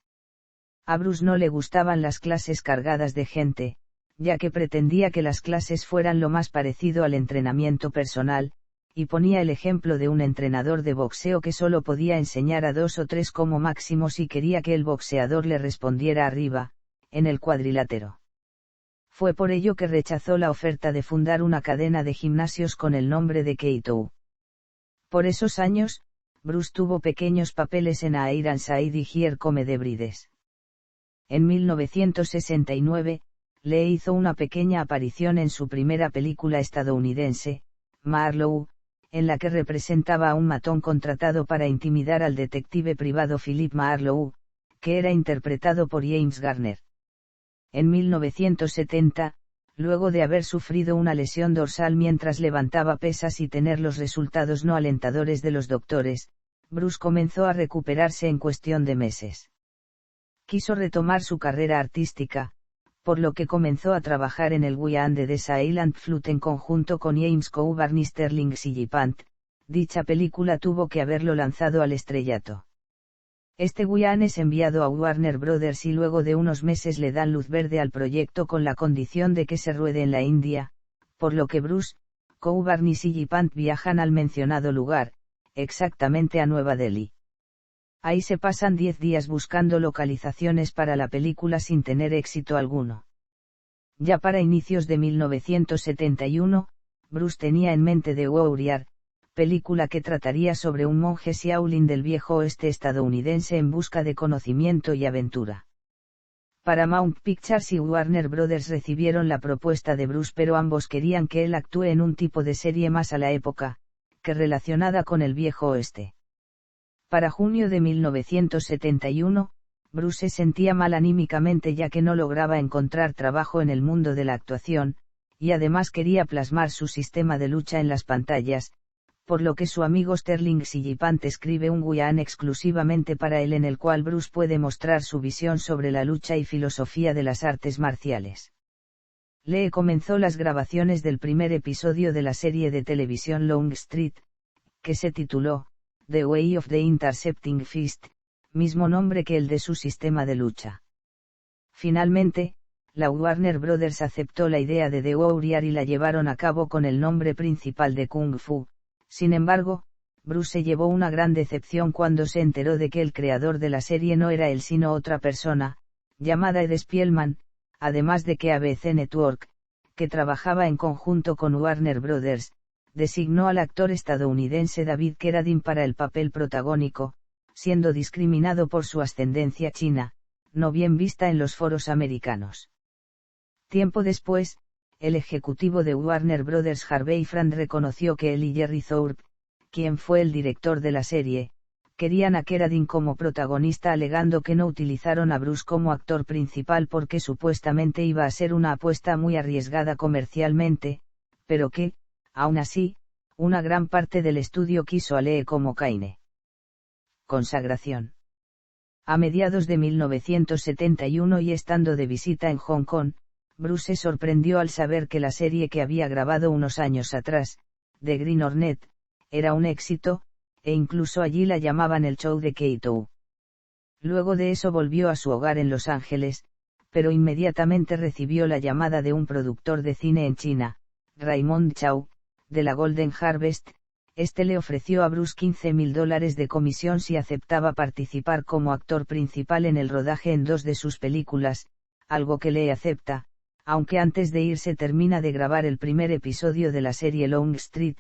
A Bruce no le gustaban las clases cargadas de gente, ya que pretendía que las clases fueran lo más parecido al entrenamiento personal, y ponía el ejemplo de un entrenador de boxeo que solo podía enseñar a 2 o 3 como máximo si quería que el boxeador le respondiera arriba, en el cuadrilátero. Fue por ello que rechazó la oferta de fundar una cadena de gimnasios con el nombre de Kaito. Por esos años, Bruce tuvo pequeños papeles en A Ironside y Here Come the Brides. En 1969, Lee hizo una pequeña aparición en su primera película estadounidense, Marlowe, en la que representaba a un matón contratado para intimidar al detective privado Philip Marlowe, que era interpretado por James Garner. En 1970, luego de haber sufrido una lesión dorsal mientras levantaba pesas y tener los resultados no alentadores de los doctores, Bruce comenzó a recuperarse en cuestión de meses. Quiso retomar su carrera artística, por lo que comenzó a trabajar en el Guian de The Silent Flute en conjunto con James Coburn y Sterling Silipant. Dicha película tuvo que haberlo lanzado al estrellato. Este Guian es enviado a Warner Brothers y luego de unos meses le dan luz verde al proyecto con la condición de que se ruede en la India, por lo que Bruce, Coburn y Silipant viajan al mencionado lugar, exactamente a Nueva Delhi. Ahí se pasan 10 días buscando localizaciones para la película sin tener éxito alguno. Ya para inicios de 1971, Bruce tenía en mente The Warrior, película que trataría sobre un monje Shaolin del viejo oeste estadounidense en busca de conocimiento y aventura. Paramount Pictures y Warner Brothers recibieron la propuesta de Bruce, pero ambos querían que él actúe en un tipo de serie más a la época, que relacionada con el viejo oeste. Para junio de 1971, Bruce se sentía mal anímicamente ya que no lograba encontrar trabajo en el mundo de la actuación, y además quería plasmar su sistema de lucha en las pantallas, por lo que su amigo Sterling Silipant escribe un guion exclusivamente para él en el cual Bruce puede mostrar su visión sobre la lucha y filosofía de las artes marciales. Lee comenzó las grabaciones del primer episodio de la serie de televisión Long Street, que se tituló The Way of the Intercepting Fist, mismo nombre que el de su sistema de lucha. Finalmente, la Warner Brothers aceptó la idea de The Warrior y la llevaron a cabo con el nombre principal de Kung Fu. Sin embargo, Bruce se llevó una gran decepción cuando se enteró de que el creador de la serie no era él sino otra persona, llamada Ed Spielman, además de que ABC Network, que trabajaba en conjunto con Warner Brothers, designó al actor estadounidense David Carradine para el papel protagónico, siendo discriminado por su ascendencia china, no bien vista en los foros americanos. Tiempo después, el ejecutivo de Warner Brothers Harvey Frank reconoció que él y Jerry Thorpe, quien fue el director de la serie, Querían a Carradine como protagonista alegando que no utilizaron a Bruce como actor principal porque supuestamente iba a ser una apuesta muy arriesgada comercialmente, pero que, aún así, una gran parte del estudio quiso a Lee como Kane. Consagración. A mediados de 1971 y estando de visita en Hong Kong, Bruce se sorprendió al saber que la serie que había grabado unos años atrás, The Green Hornet, era un éxito, e incluso allí la llamaban el show de Keitou. Luego de eso volvió a su hogar en Los Ángeles, pero inmediatamente recibió la llamada de un productor de cine en China, Raymond Chow, de la Golden Harvest. Este le ofreció a Bruce $15,000 de comisión si aceptaba participar como actor principal en el rodaje en 2 de sus películas, algo que Lee acepta, aunque antes de irse termina de grabar el primer episodio de la serie Long Street,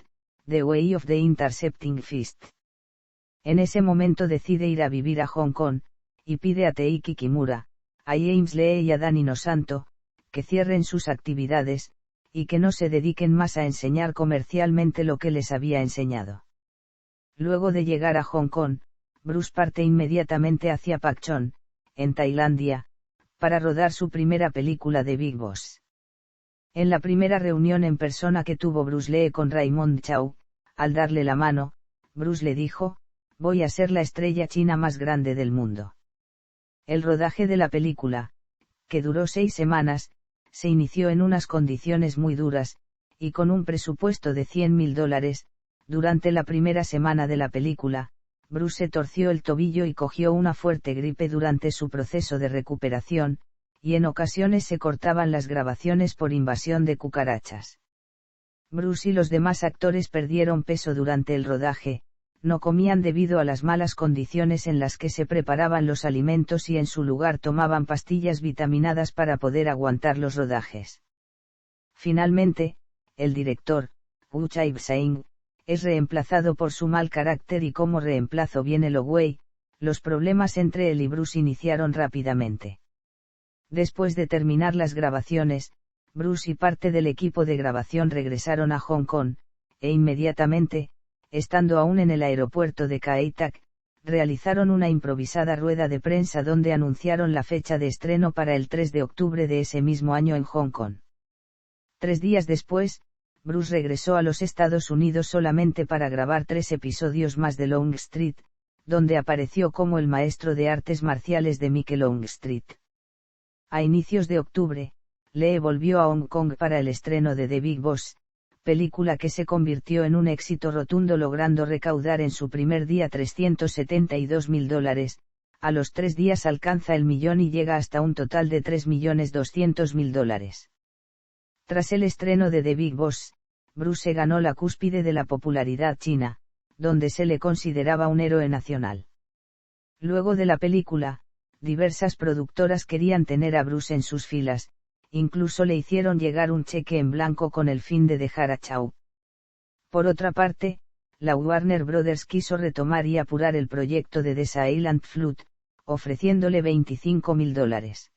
The Way of the Intercepting Fist. En ese momento decide ir a vivir a Hong Kong, y pide a Teiki Kimura, a James Lee y a Danny Nosanto, que cierren sus actividades, y que no se dediquen más a enseñar comercialmente lo que les había enseñado. Luego de llegar a Hong Kong, Bruce parte inmediatamente hacia Pakchon, en Tailandia, para rodar su primera película de Big Boss. En la primera reunión en persona que tuvo Bruce Lee con Raymond Chow, al darle la mano, Bruce le dijo: «Voy a ser la estrella china más grande del mundo». El rodaje de la película, que duró 6 semanas, se inició en unas condiciones muy duras, y con un presupuesto de $100,000. Durante la primera semana de la película, Bruce se torció el tobillo y cogió una fuerte gripe durante su proceso de recuperación, y en ocasiones se cortaban las grabaciones por invasión de cucarachas. Bruce y los demás actores perdieron peso durante el rodaje, no comían debido a las malas condiciones en las que se preparaban los alimentos y en su lugar tomaban pastillas vitaminadas para poder aguantar los rodajes. Finalmente, el director, Wu Chai-Sing, es reemplazado por su mal carácter y como reemplazo viene Lo Wei. Los problemas entre él y Bruce iniciaron rápidamente. Después de terminar las grabaciones, Bruce y parte del equipo de grabación regresaron a Hong Kong, e inmediatamente, estando aún en el aeropuerto de Kai Tak, realizaron una improvisada rueda de prensa donde anunciaron la fecha de estreno para el 3 de octubre de ese mismo año en Hong Kong. 3 días después, Bruce regresó a los Estados Unidos solamente para grabar 3 episodios más de Long Street, donde apareció como el maestro de artes marciales de Mike Longstreet. A inicios de octubre, Lee volvió a Hong Kong para el estreno de The Big Boss, película que se convirtió en un éxito rotundo logrando recaudar en su primer día $372,000, a los 3 días alcanza el millón y llega hasta un total de $3,200,000. Tras el estreno de The Big Boss, Bruce se ganó la cúspide de la popularidad china, donde se le consideraba un héroe nacional. Luego de la película, diversas productoras querían tener a Bruce en sus filas, incluso le hicieron llegar un cheque en blanco con el fin de dejar a Chow. Por otra parte, la Warner Brothers quiso retomar y apurar el proyecto de The Silent Flute, ofreciéndole $25,000.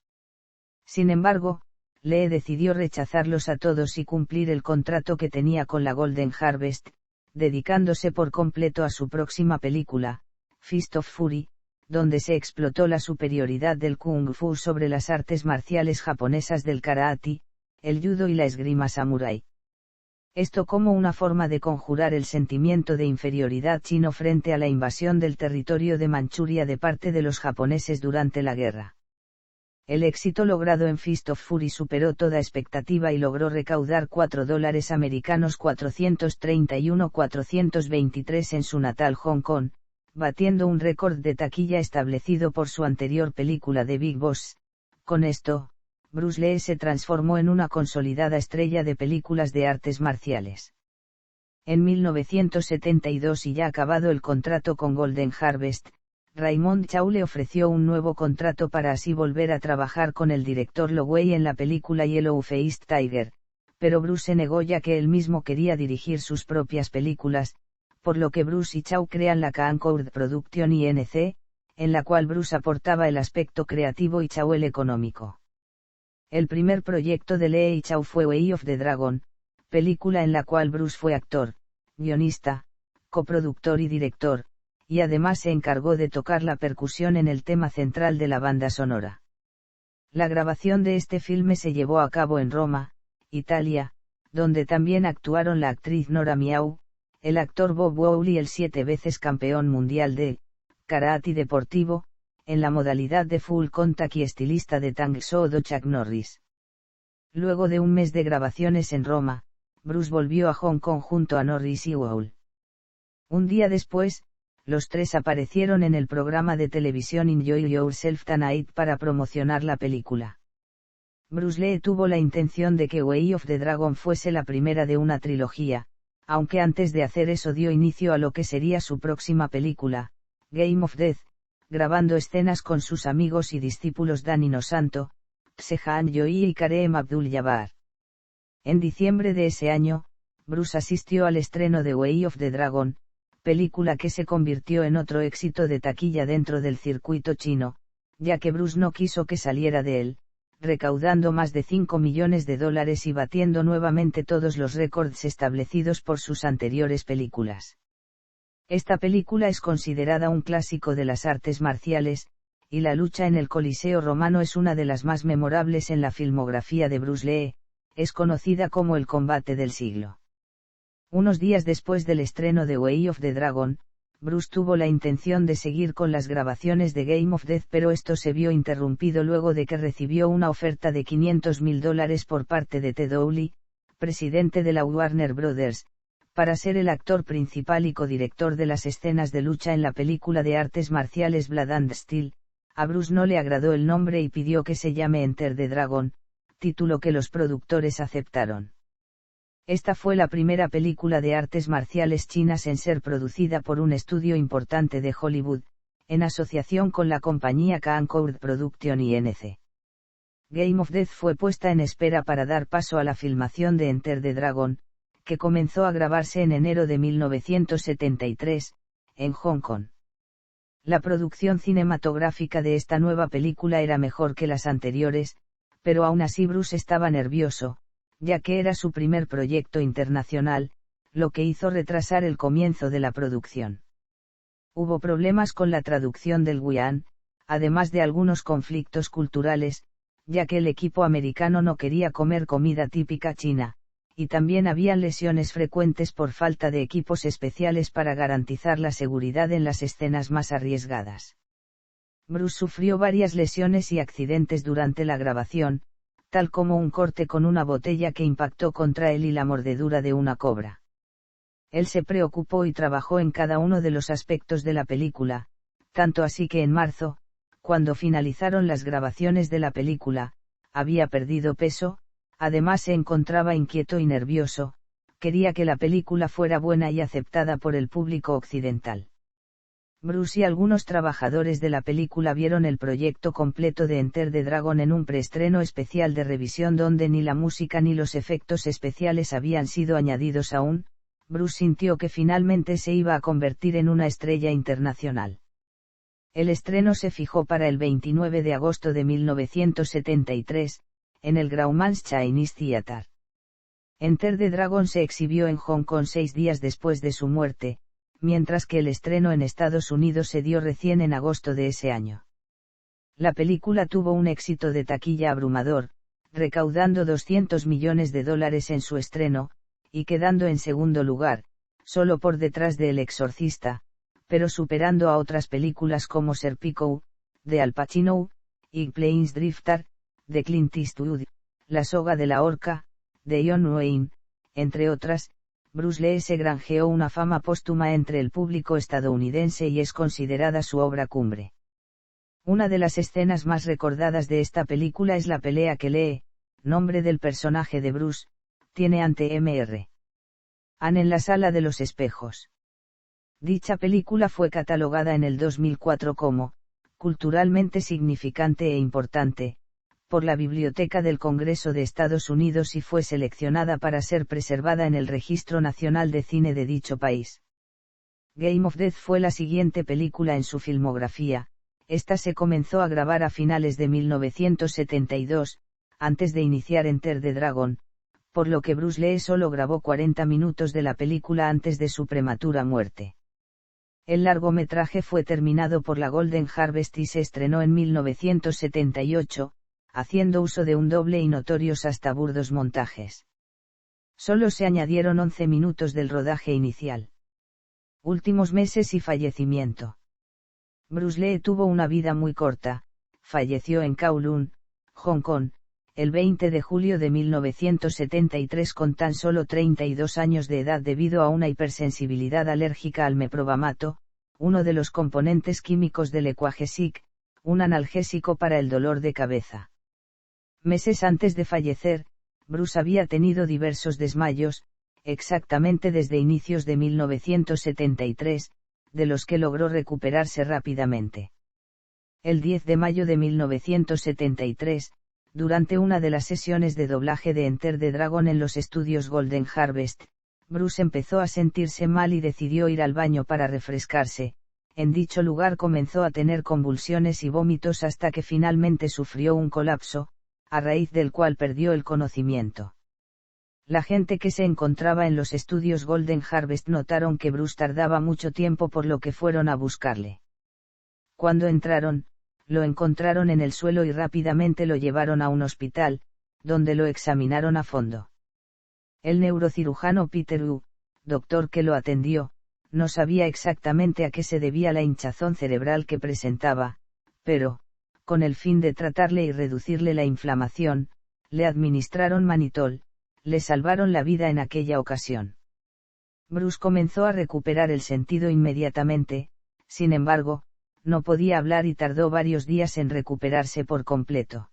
Sin embargo, Lee decidió rechazarlos a todos y cumplir el contrato que tenía con la Golden Harvest, dedicándose por completo a su próxima película, Fist of Fury, donde se explotó la superioridad del Kung Fu sobre las artes marciales japonesas del karate, el judo y la esgrima samurái. Esto como una forma de conjurar el sentimiento de inferioridad chino frente a la invasión del territorio de Manchuria de parte de los japoneses durante la guerra. El éxito logrado en Fist of Fury superó toda expectativa y logró recaudar $4 americanos 431,423 en su natal Hong Kong, batiendo un récord de taquilla establecido por su anterior película The Big Boss. Con esto, Bruce Lee se transformó en una consolidada estrella de películas de artes marciales. En 1972 y ya acabado el contrato con Golden Harvest, Raymond Chow le ofreció un nuevo contrato para así volver a trabajar con el director Lo Wei en la película Yellow-Faced Tiger, pero Bruce se negó ya que él mismo quería dirigir sus propias películas, por lo que Bruce y Chow crean la Concord Production Inc., en la cual Bruce aportaba el aspecto creativo y Chow el económico. El primer proyecto de Lee y Chow fue Way of the Dragon, película en la cual Bruce fue actor, guionista, coproductor y director, y además se encargó de tocar la percusión en el tema central de la banda sonora. La grabación de este filme se llevó a cabo en Roma, Italia, donde también actuaron la actriz Nora Miau, el actor Bob Wowley, el 7 veces campeón mundial de karate deportivo, en la modalidad de full contact, y estilista de Tang Soo Do Chuck Norris. Luego de un mes de grabaciones en Roma, Bruce volvió a Hong Kong junto a Norris y Wowley. Un día después, los tres aparecieron en el programa de televisión Enjoy Yourself Tonight para promocionar la película. Bruce Lee tuvo la intención de que Way of the Dragon fuese la primera de una trilogía, aunque antes de hacer eso dio inicio a lo que sería su próxima película, Game of Death, grabando escenas con sus amigos y discípulos Danny Nosanto, Sehan Joy y Kareem Abdul-Jabbar. En diciembre de ese año, Bruce asistió al estreno de Way of the Dragon, película que se convirtió en otro éxito de taquilla dentro del circuito chino, ya que Bruce no quiso que saliera de él, recaudando más de $5 millones y batiendo nuevamente todos los récords establecidos por sus anteriores películas. Esta película es considerada un clásico de las artes marciales, y la lucha en el Coliseo romano es una de las más memorables en la filmografía de Bruce Lee, es conocida como el combate del siglo. Unos días después del estreno de Way of the Dragon, Bruce tuvo la intención de seguir con las grabaciones de Game of Death, pero esto se vio interrumpido luego de que recibió una oferta de $500,000 por parte de Ted Dowling, presidente de la Warner Brothers, para ser el actor principal y codirector de las escenas de lucha en la película de artes marciales Blood and Steel. A Bruce no le agradó el nombre y pidió que se llame Enter the Dragon, título que los productores aceptaron. Esta fue la primera película de artes marciales chinas en ser producida por un estudio importante de Hollywood, en asociación con la compañía Concord Production Inc. Game of Death fue puesta en espera para dar paso a la filmación de Enter the Dragon, que comenzó a grabarse en enero de 1973, en Hong Kong. La producción cinematográfica de esta nueva película era mejor que las anteriores, pero aún así Bruce estaba nervioso, ya que era su primer proyecto internacional, lo que hizo retrasar el comienzo de la producción. Hubo problemas con la traducción del guión, además de algunos conflictos culturales, ya que el equipo americano no quería comer comida típica china, y también habían lesiones frecuentes por falta de equipos especiales para garantizar la seguridad en las escenas más arriesgadas. Bruce sufrió varias lesiones y accidentes durante la grabación, tal como un corte con una botella que impactó contra él y la mordedura de una cobra. Él se preocupó y trabajó en cada uno de los aspectos de la película, tanto así que en marzo, cuando finalizaron las grabaciones de la película, había perdido peso, además se encontraba inquieto y nervioso, quería que la película fuera buena y aceptada por el público occidental. Bruce y algunos trabajadores de la película vieron el proyecto completo de Enter the Dragon en un preestreno especial de revisión donde ni la música ni los efectos especiales habían sido añadidos aún. Bruce sintió que finalmente se iba a convertir en una estrella internacional. El estreno se fijó para el 29 de agosto de 1973, en el Grauman's Chinese Theatre. Enter the Dragon se exhibió en Hong Kong 6 días después de su muerte, mientras que el estreno en Estados Unidos se dio recién en agosto de ese año. La película tuvo un éxito de taquilla abrumador, recaudando $200 millones en su estreno, y quedando en segundo lugar, solo por detrás de El Exorcista, pero superando a otras películas como Serpico, de Al Pacino, y Planes Drifter, de Clint Eastwood, La soga de la horca, de John Wayne, entre otras. Bruce Lee se granjeó una fama póstuma entre el público estadounidense y es considerada su obra cumbre. Una de las escenas más recordadas de esta película es la pelea que Lee, nombre del personaje de Bruce, tiene ante Mr. Anne en la Sala de los Espejos. Dicha película fue catalogada en el 2004 como culturalmente significante e importante por la Biblioteca del Congreso de Estados Unidos y fue seleccionada para ser preservada en el Registro Nacional de Cine de dicho país. Game of Death fue la siguiente película en su filmografía. Esta se comenzó a grabar a finales de 1972, antes de iniciar Enter the Dragon, por lo que Bruce Lee solo grabó 40 minutos de la película antes de su prematura muerte. El largometraje fue terminado por la Golden Harvest y se estrenó en 1978, haciendo uso de un doble y notorios hasta burdos montajes. Solo se añadieron 11 minutos del rodaje inicial. Últimos meses y fallecimiento. Bruce Lee tuvo una vida muy corta, falleció en Kowloon, Hong Kong, el 20 de julio de 1973 con tan solo 32 años de edad debido a una hipersensibilidad alérgica al meprobamato, uno de los componentes químicos del Equagesic, un analgésico para el dolor de cabeza. Meses antes de fallecer, Bruce había tenido diversos desmayos, exactamente desde inicios de 1973, de los que logró recuperarse rápidamente. El 10 de mayo de 1973, durante una de las sesiones de doblaje de Enter the Dragon en los estudios Golden Harvest, Bruce empezó a sentirse mal y decidió ir al baño para refrescarse. En dicho lugar comenzó a tener convulsiones y vómitos hasta que finalmente sufrió un colapso, a raíz del cual perdió el conocimiento. La gente que se encontraba en los estudios Golden Harvest notaron que Bruce tardaba mucho tiempo, por lo que fueron a buscarle. Cuando entraron, lo encontraron en el suelo y rápidamente lo llevaron a un hospital, donde lo examinaron a fondo. El neurocirujano Peter Wu, doctor que lo atendió, no sabía exactamente a qué se debía la hinchazón cerebral que presentaba, pero, con el fin de tratarle y reducirle la inflamación, le administraron manitol, le salvaron la vida en aquella ocasión. Bruce comenzó a recuperar el sentido inmediatamente, sin embargo, no podía hablar y tardó varios días en recuperarse por completo.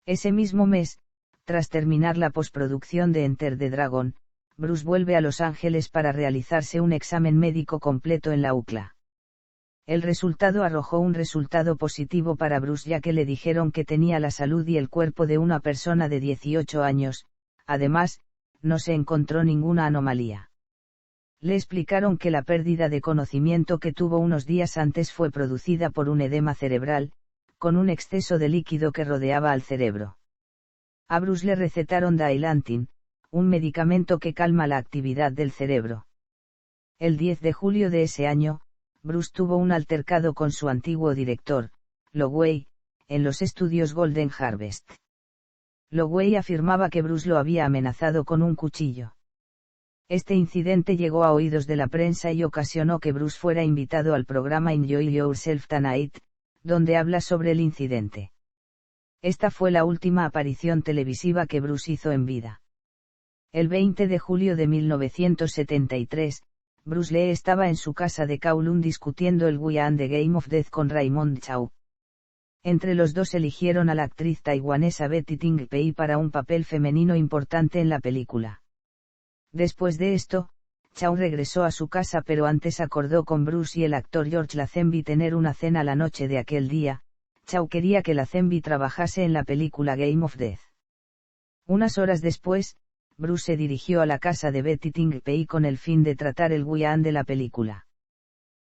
Ese mismo mes, tras terminar la postproducción de Enter the Dragon, Bruce vuelve a Los Ángeles para realizarse un examen médico completo en la UCLA. El resultado arrojó un resultado positivo para Bruce, ya que le dijeron que tenía la salud y el cuerpo de una persona de 18 años, además, no se encontró ninguna anomalía. Le explicaron que la pérdida de conocimiento que tuvo unos días antes fue producida por un edema cerebral, con un exceso de líquido que rodeaba al cerebro. A Bruce le recetaron Dilantin, un medicamento que calma la actividad del cerebro. El 10 de julio de ese año, Bruce tuvo un altercado con su antiguo director, Lowey, en los estudios Golden Harvest. Lowey afirmaba que Bruce lo había amenazado con un cuchillo. Este incidente llegó a oídos de la prensa y ocasionó que Bruce fuera invitado al programa Enjoy Yourself Tonight, donde habla sobre el incidente. Esta fue la última aparición televisiva que Bruce hizo en vida. El 20 de julio de 1973, Bruce Lee estaba en su casa de Kowloon discutiendo el We and the Game of Death con Raymond Chow. Entre los dos eligieron a la actriz taiwanesa Betty Ting Pei para un papel femenino importante en la película. Después de esto, Chow regresó a su casa, pero antes acordó con Bruce y el actor George Lazenby tener una cena la noche de aquel día. Chow quería que Lazenby trabajase en la película Game of Death. Unas horas después, Bruce se dirigió a la casa de Betty Ting Pei con el fin de tratar el guión de la película.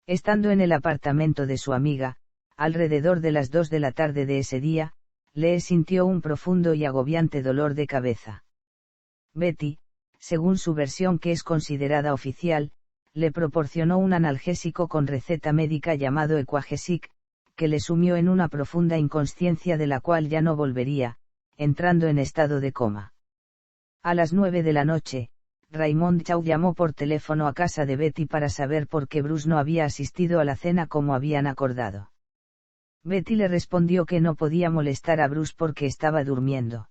Estando en el apartamento de su amiga, alrededor de las 2 de la tarde de ese día, Lee sintió un profundo y agobiante dolor de cabeza. Betty, según su versión que es considerada oficial, le proporcionó un analgésico con receta médica llamado Equagesic, que le sumió en una profunda inconsciencia de la cual ya no volvería, entrando en estado de coma. A las 9 de la noche, Raymond Chow llamó por teléfono a casa de Betty para saber por qué Bruce no había asistido a la cena como habían acordado. Betty le respondió que no podía molestar a Bruce porque estaba durmiendo.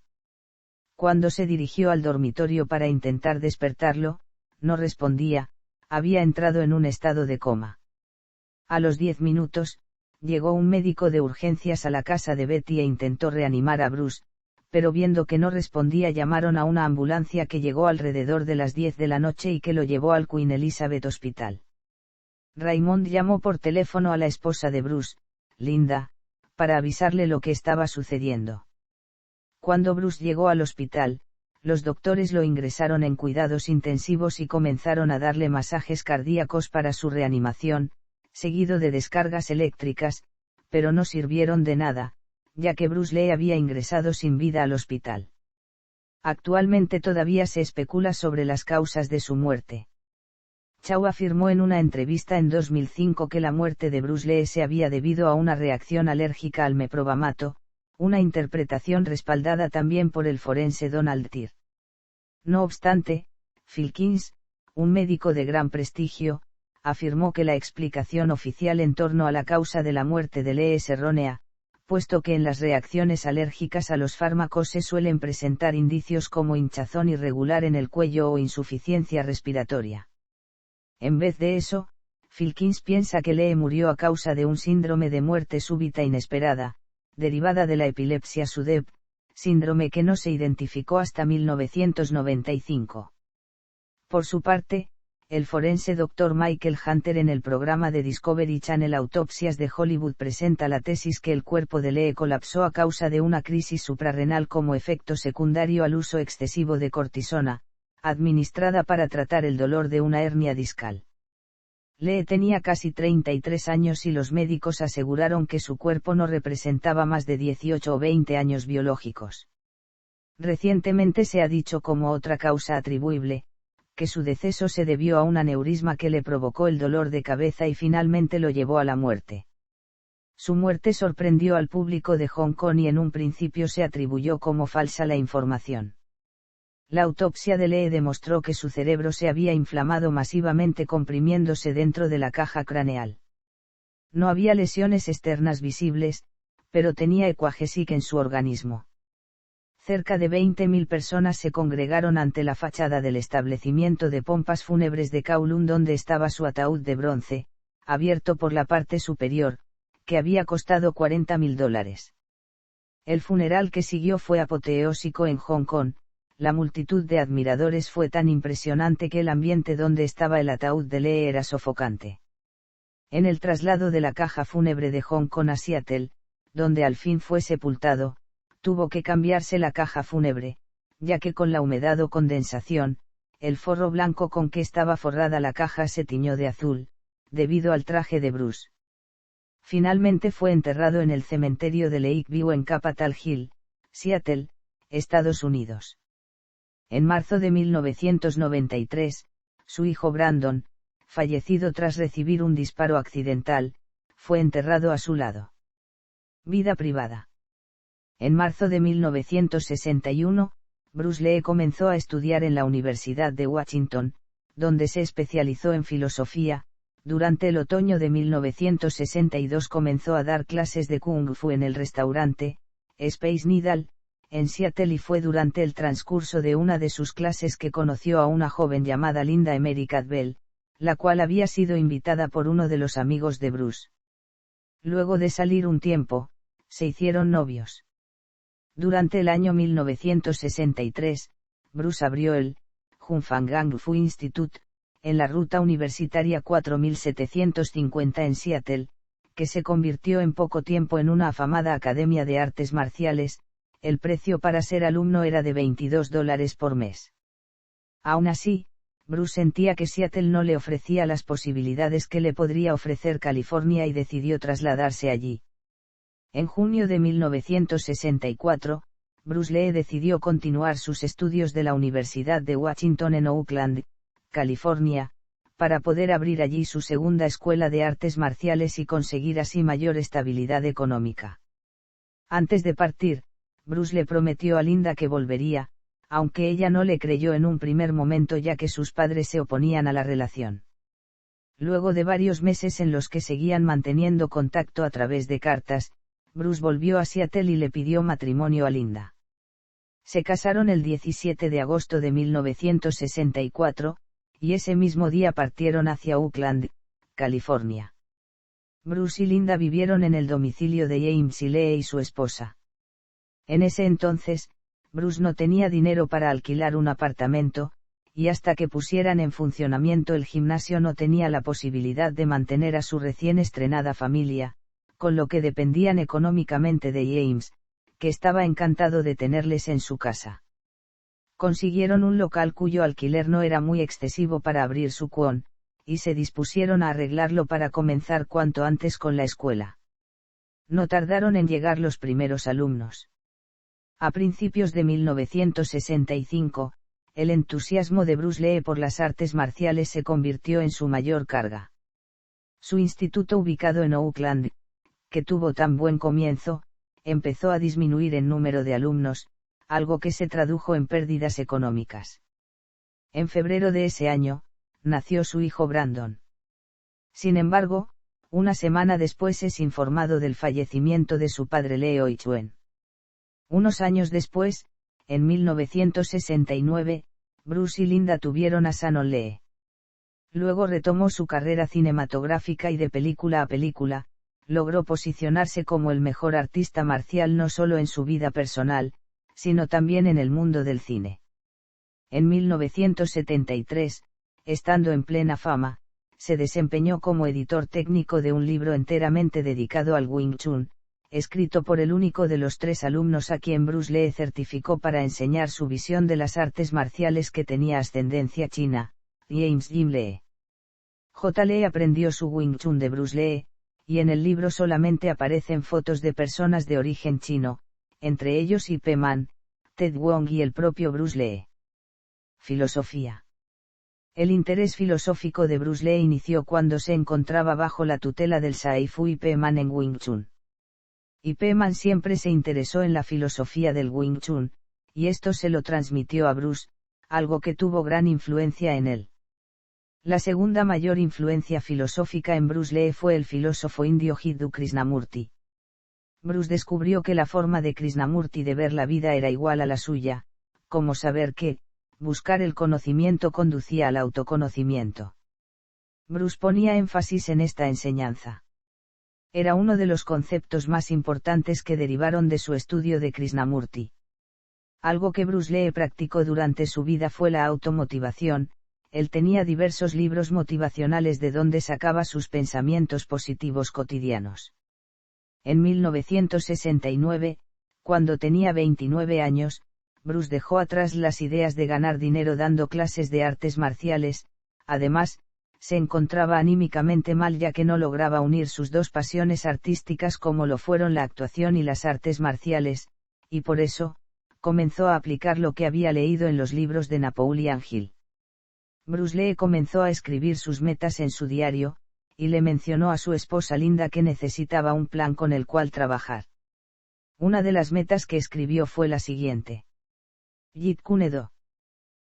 Cuando se dirigió al dormitorio para intentar despertarlo, no respondía, había entrado en un estado de coma. A los 10 minutos, llegó un médico de urgencias a la casa de Betty e intentó reanimar a Bruce, pero viendo que no respondía llamaron a una ambulancia que llegó alrededor de las 10 de la noche y que lo llevó al Queen Elizabeth Hospital. Raymond llamó por teléfono a la esposa de Bruce, Linda, para avisarle lo que estaba sucediendo. Cuando Bruce llegó al hospital, los doctores lo ingresaron en cuidados intensivos y comenzaron a darle masajes cardíacos para su reanimación, seguido de descargas eléctricas, pero no sirvieron de nada, ya que Bruce Lee había ingresado sin vida al hospital. Actualmente todavía se especula sobre las causas de su muerte. Shaw afirmó en una entrevista en 2005 que la muerte de Bruce Lee se había debido a una reacción alérgica al meprobamato, una interpretación respaldada también por el forense Donald Tyr. No obstante, Filkins, un médico de gran prestigio, afirmó que la explicación oficial en torno a la causa de la muerte de Lee es errónea, puesto que en las reacciones alérgicas a los fármacos se suelen presentar indicios como hinchazón irregular en el cuello o insuficiencia respiratoria. En vez de eso, Filkins piensa que Lee murió a causa de un síndrome de muerte súbita inesperada, derivada de la epilepsia SUDEP, síndrome que no se identificó hasta 1995. Por su parte, el forense Dr. Michael Hunter en el programa de Discovery Channel Autopsias de Hollywood presenta la tesis que el cuerpo de Lee colapsó a causa de una crisis suprarrenal como efecto secundario al uso excesivo de cortisona, administrada para tratar el dolor de una hernia discal. Lee tenía casi 33 años y los médicos aseguraron que su cuerpo no representaba más de 18 o 20 años biológicos. Recientemente se ha dicho como otra causa atribuible, que su deceso se debió a un aneurisma que le provocó el dolor de cabeza y finalmente lo llevó a la muerte. Su muerte sorprendió al público de Hong Kong y en un principio se atribuyó como falsa la información. La autopsia de Lee demostró que su cerebro se había inflamado masivamente comprimiéndose dentro de la caja craneal. No había lesiones externas visibles, pero tenía equagesic en su organismo. Cerca de 20.000 personas se congregaron ante la fachada del establecimiento de pompas fúnebres de Kowloon donde estaba su ataúd de bronce, abierto por la parte superior, que había costado $40.000. El funeral que siguió fue apoteósico en Hong Kong. La multitud de admiradores fue tan impresionante que el ambiente donde estaba el ataúd de Lee era sofocante. En el traslado de la caja fúnebre de Hong Kong a Seattle, donde al fin fue sepultado, tuvo que cambiarse la caja fúnebre, ya que con la humedad o condensación, el forro blanco con que estaba forrada la caja se tiñó de azul, debido al traje de Bruce. Finalmente fue enterrado en el cementerio de Lakeview en Capitol Hill, Seattle, Estados Unidos. En marzo de 1993, su hijo Brandon, fallecido tras recibir un disparo accidental, fue enterrado a su lado. Vida privada. En marzo de 1961, Bruce Lee comenzó a estudiar en la Universidad de Washington, donde se especializó en filosofía. Durante el otoño de 1962 comenzó a dar clases de Kung Fu en el restaurante Space Needle, en Seattle y fue durante el transcurso de una de sus clases que conoció a una joven llamada Linda Emery Cadwell, la cual había sido invitada por uno de los amigos de Bruce. Luego de salir un tiempo, se hicieron novios. Durante el año 1963, Bruce abrió el Junfangang Fu Institute, en la ruta universitaria 4750 en Seattle, que se convirtió en poco tiempo en una afamada academia de artes marciales. El precio para ser alumno era de $22 por mes. Aún así, Bruce sentía que Seattle no le ofrecía las posibilidades que le podría ofrecer California y decidió trasladarse allí. En junio de 1964, Bruce Lee decidió continuar sus estudios de la Universidad de Washington en Oakland, California, para poder abrir allí su segunda escuela de artes marciales y conseguir así mayor estabilidad económica. Antes de partir, Bruce le prometió a Linda que volvería, aunque ella no le creyó en un primer momento ya que sus padres se oponían a la relación. Luego de varios meses en los que seguían manteniendo contacto a través de cartas, Bruce volvió a Seattle y le pidió matrimonio a Linda. Se casaron el 17 de agosto de 1964, y ese mismo día partieron hacia Oakland, California. Bruce y Linda vivieron en el domicilio de James Lee y su esposa. En ese entonces, Bruce no tenía dinero para alquilar un apartamento, y hasta que pusieran en funcionamiento el gimnasio no tenía la posibilidad de mantener a su recién estrenada familia, con lo que dependían económicamente de James, que estaba encantado de tenerles en su casa. Consiguieron un local cuyo alquiler no era muy excesivo para abrir su kwon, y se dispusieron a arreglarlo para comenzar cuanto antes con la escuela. No tardaron en llegar los primeros alumnos. A principios de 1965, el entusiasmo de Bruce Lee por las artes marciales se convirtió en su mayor carga. Su instituto ubicado en Oakland, que tuvo tan buen comienzo, empezó a disminuir en número de alumnos, algo que se tradujo en pérdidas económicas. En febrero de ese año, nació su hijo Brandon. Sin embargo, una semana después es informado del fallecimiento de su padre Leo Ichuen. Unos años después, en 1969, Bruce y Linda tuvieron a Shannon Lee. Luego retomó su carrera cinematográfica y de película a película, logró posicionarse como el mejor artista marcial no solo en su vida personal, sino también en el mundo del cine. En 1973, estando en plena fama, se desempeñó como editor técnico de un libro enteramente dedicado al Wing Chun, escrito por el único de los 3 alumnos a quien Bruce Lee certificó para enseñar su visión de las artes marciales que tenía ascendencia china, James Jim Lee. J. Lee aprendió su Wing Chun de Bruce Lee, y en el libro solamente aparecen fotos de personas de origen chino, entre ellos Ip Man, Ted Wong y el propio Bruce Lee. Filosofía. El interés filosófico de Bruce Lee inició cuando se encontraba bajo la tutela del Sai Fu Ip Man en Wing Chun. Ip Man siempre se interesó en la filosofía del Wing Chun, y esto se lo transmitió a Bruce, algo que tuvo gran influencia en él. La segunda mayor influencia filosófica en Bruce Lee fue el filósofo indio Jiddu Krishnamurti. Bruce descubrió que la forma de Krishnamurti de ver la vida era igual a la suya, como saber que, buscar el conocimiento conducía al autoconocimiento. Bruce ponía énfasis en esta enseñanza. Era uno de los conceptos más importantes que derivaron de su estudio de Krishnamurti. Algo que Bruce Lee practicó durante su vida fue la automotivación. Él tenía diversos libros motivacionales de donde sacaba sus pensamientos positivos cotidianos. En 1969, cuando tenía 29 años, Bruce dejó atrás las ideas de ganar dinero dando clases de artes marciales, además, se encontraba anímicamente mal ya que no lograba unir sus 2 pasiones artísticas como lo fueron la actuación y las artes marciales, y por eso, comenzó a aplicar lo que había leído en los libros de Napoleon Hill. Bruce Lee comenzó a escribir sus metas en su diario, y le mencionó a su esposa Linda que necesitaba un plan con el cual trabajar. Una de las metas que escribió fue la siguiente. Jeet Kune Do.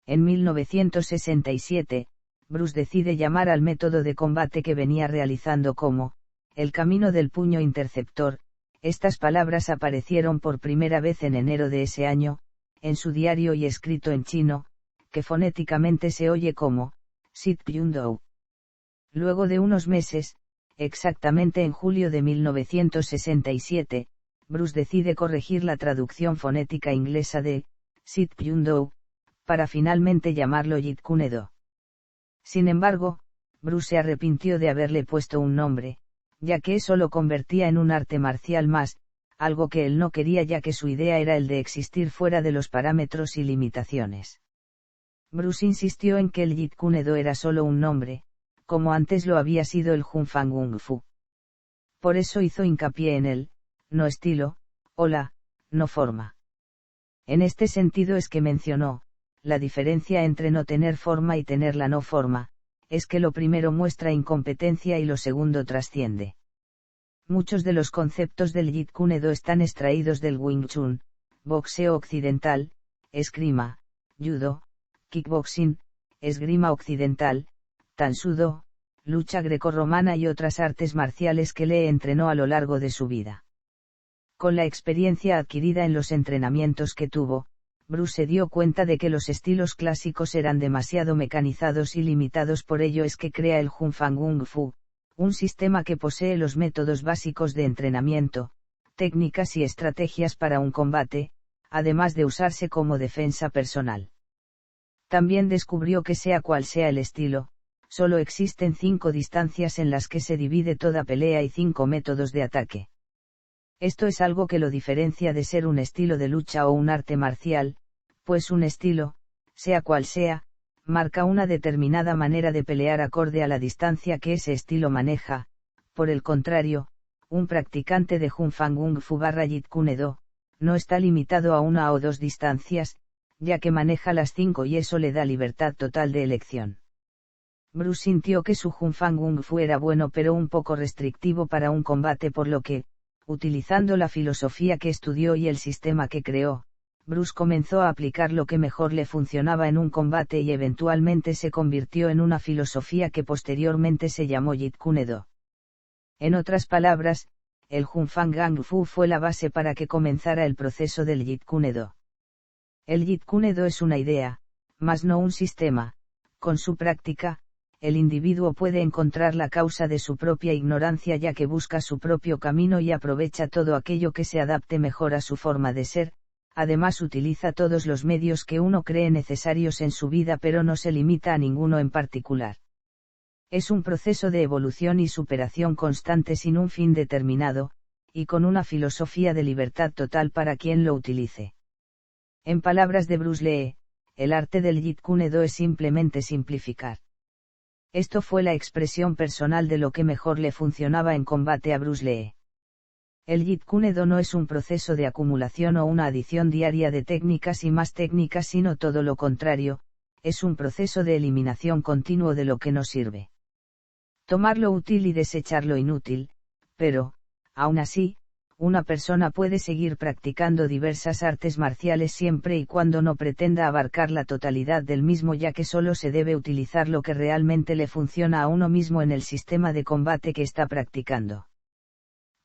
En 1967, Bruce decide llamar al método de combate que venía realizando como, el camino del puño interceptor. Estas palabras aparecieron por primera vez en enero de ese año, en su diario y escrito en chino, que fonéticamente se oye como, Sit Pyun Do. Luego de unos meses, exactamente en julio de 1967, Bruce decide corregir la traducción fonética inglesa de, Sit Pyun Do, para finalmente llamarlo Jeet Kune Do. Sin embargo, Bruce se arrepintió de haberle puesto un nombre, ya que eso lo convertía en un arte marcial más, algo que él no quería ya que su idea era el de existir fuera de los parámetros y limitaciones. Bruce insistió en que el Jeet Kune Do era solo un nombre, como antes lo había sido el Hun Fan Kung Fu. Por eso hizo hincapié en el, no estilo, o la, no forma. En este sentido es que mencionó, la diferencia entre no tener forma y tener la no forma, es que lo primero muestra incompetencia y lo segundo trasciende. Muchos de los conceptos del Jeet Kune Do están extraídos del Wing Chun, boxeo occidental, esgrima, judo, kickboxing, esgrima occidental, Tansudo, lucha grecorromana y otras artes marciales que Lee entrenó a lo largo de su vida. Con la experiencia adquirida en los entrenamientos que tuvo, Bruce se dio cuenta de que los estilos clásicos eran demasiado mecanizados y limitados, por ello es que crea el Hun Fan Kung Fu, un sistema que posee los métodos básicos de entrenamiento, técnicas y estrategias para un combate, además de usarse como defensa personal. También descubrió que sea cual sea el estilo, solo existen 5 distancias en las que se divide toda pelea y 5 métodos de ataque. Esto es algo que lo diferencia de ser un estilo de lucha o un arte marcial, pues un estilo, sea cual sea, marca una determinada manera de pelear acorde a la distancia que ese estilo maneja. Por el contrario, un practicante de Hun Fan Kung Fu / Jeet Kune Do, no está limitado a 1 o 2 distancias, ya que maneja las 5 y eso le da libertad total de elección. Bruce sintió que su Junfang Kung Fu era bueno pero un poco restrictivo para un combate, por lo que, utilizando la filosofía que estudió y el sistema que creó, Bruce comenzó a aplicar lo que mejor le funcionaba en un combate y eventualmente se convirtió en una filosofía que posteriormente se llamó Jeet Kune Do. En otras palabras, el Junfang Kung Fu fue la base para que comenzara el proceso del Jeet Kune Do. El Jeet Kune Do es una idea, más no un sistema. Con su práctica, el individuo puede encontrar la causa de su propia ignorancia, ya que busca su propio camino y aprovecha todo aquello que se adapte mejor a su forma de ser. Además utiliza todos los medios que uno cree necesarios en su vida, pero no se limita a ninguno en particular. Es un proceso de evolución y superación constante sin un fin determinado, y con una filosofía de libertad total para quien lo utilice. En palabras de Bruce Lee, el arte del Jeet Kune Do es simplemente simplificar. Esto fue la expresión personal de lo que mejor le funcionaba en combate a Bruce Lee. El Jeet Kune Do no es un proceso de acumulación o una adición diaria de técnicas y más técnicas, sino todo lo contrario, es un proceso de eliminación continuo de lo que no sirve. Tomar lo útil y desechar lo inútil, pero, aún así, una persona puede seguir practicando diversas artes marciales siempre y cuando no pretenda abarcar la totalidad del mismo, ya que solo se debe utilizar lo que realmente le funciona a uno mismo en el sistema de combate que está practicando.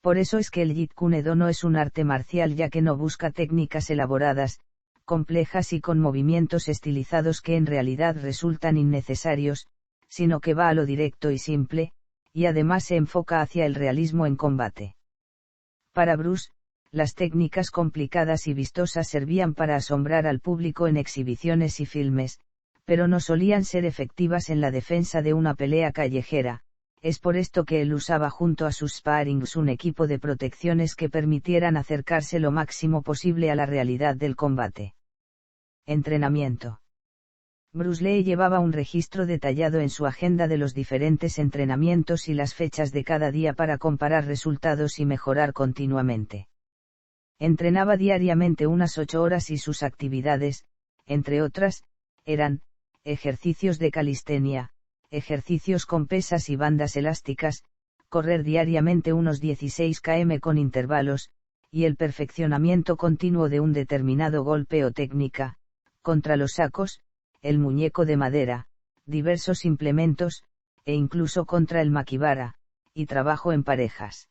Por eso es que el Jeet Kune Do no es un arte marcial, ya que no busca técnicas elaboradas, complejas y con movimientos estilizados que en realidad resultan innecesarios, sino que va a lo directo y simple, y además se enfoca hacia el realismo en combate. Para Bruce, las técnicas complicadas y vistosas servían para asombrar al público en exhibiciones y filmes, pero no solían ser efectivas en la defensa de una pelea callejera. Es por esto que él usaba junto a sus sparrings un equipo de protecciones que permitieran acercarse lo máximo posible a la realidad del combate. Entrenamiento. Bruce Lee llevaba un registro detallado en su agenda de los diferentes entrenamientos y las fechas de cada día para comparar resultados y mejorar continuamente. Entrenaba diariamente unas 8 horas y sus actividades, entre otras, eran ejercicios de calistenia, ejercicios con pesas y bandas elásticas, correr diariamente unos 16 km con intervalos, y el perfeccionamiento continuo de un determinado golpe o técnica, contra los sacos, el muñeco de madera, diversos implementos, e incluso contra el makibara, y trabajo en parejas.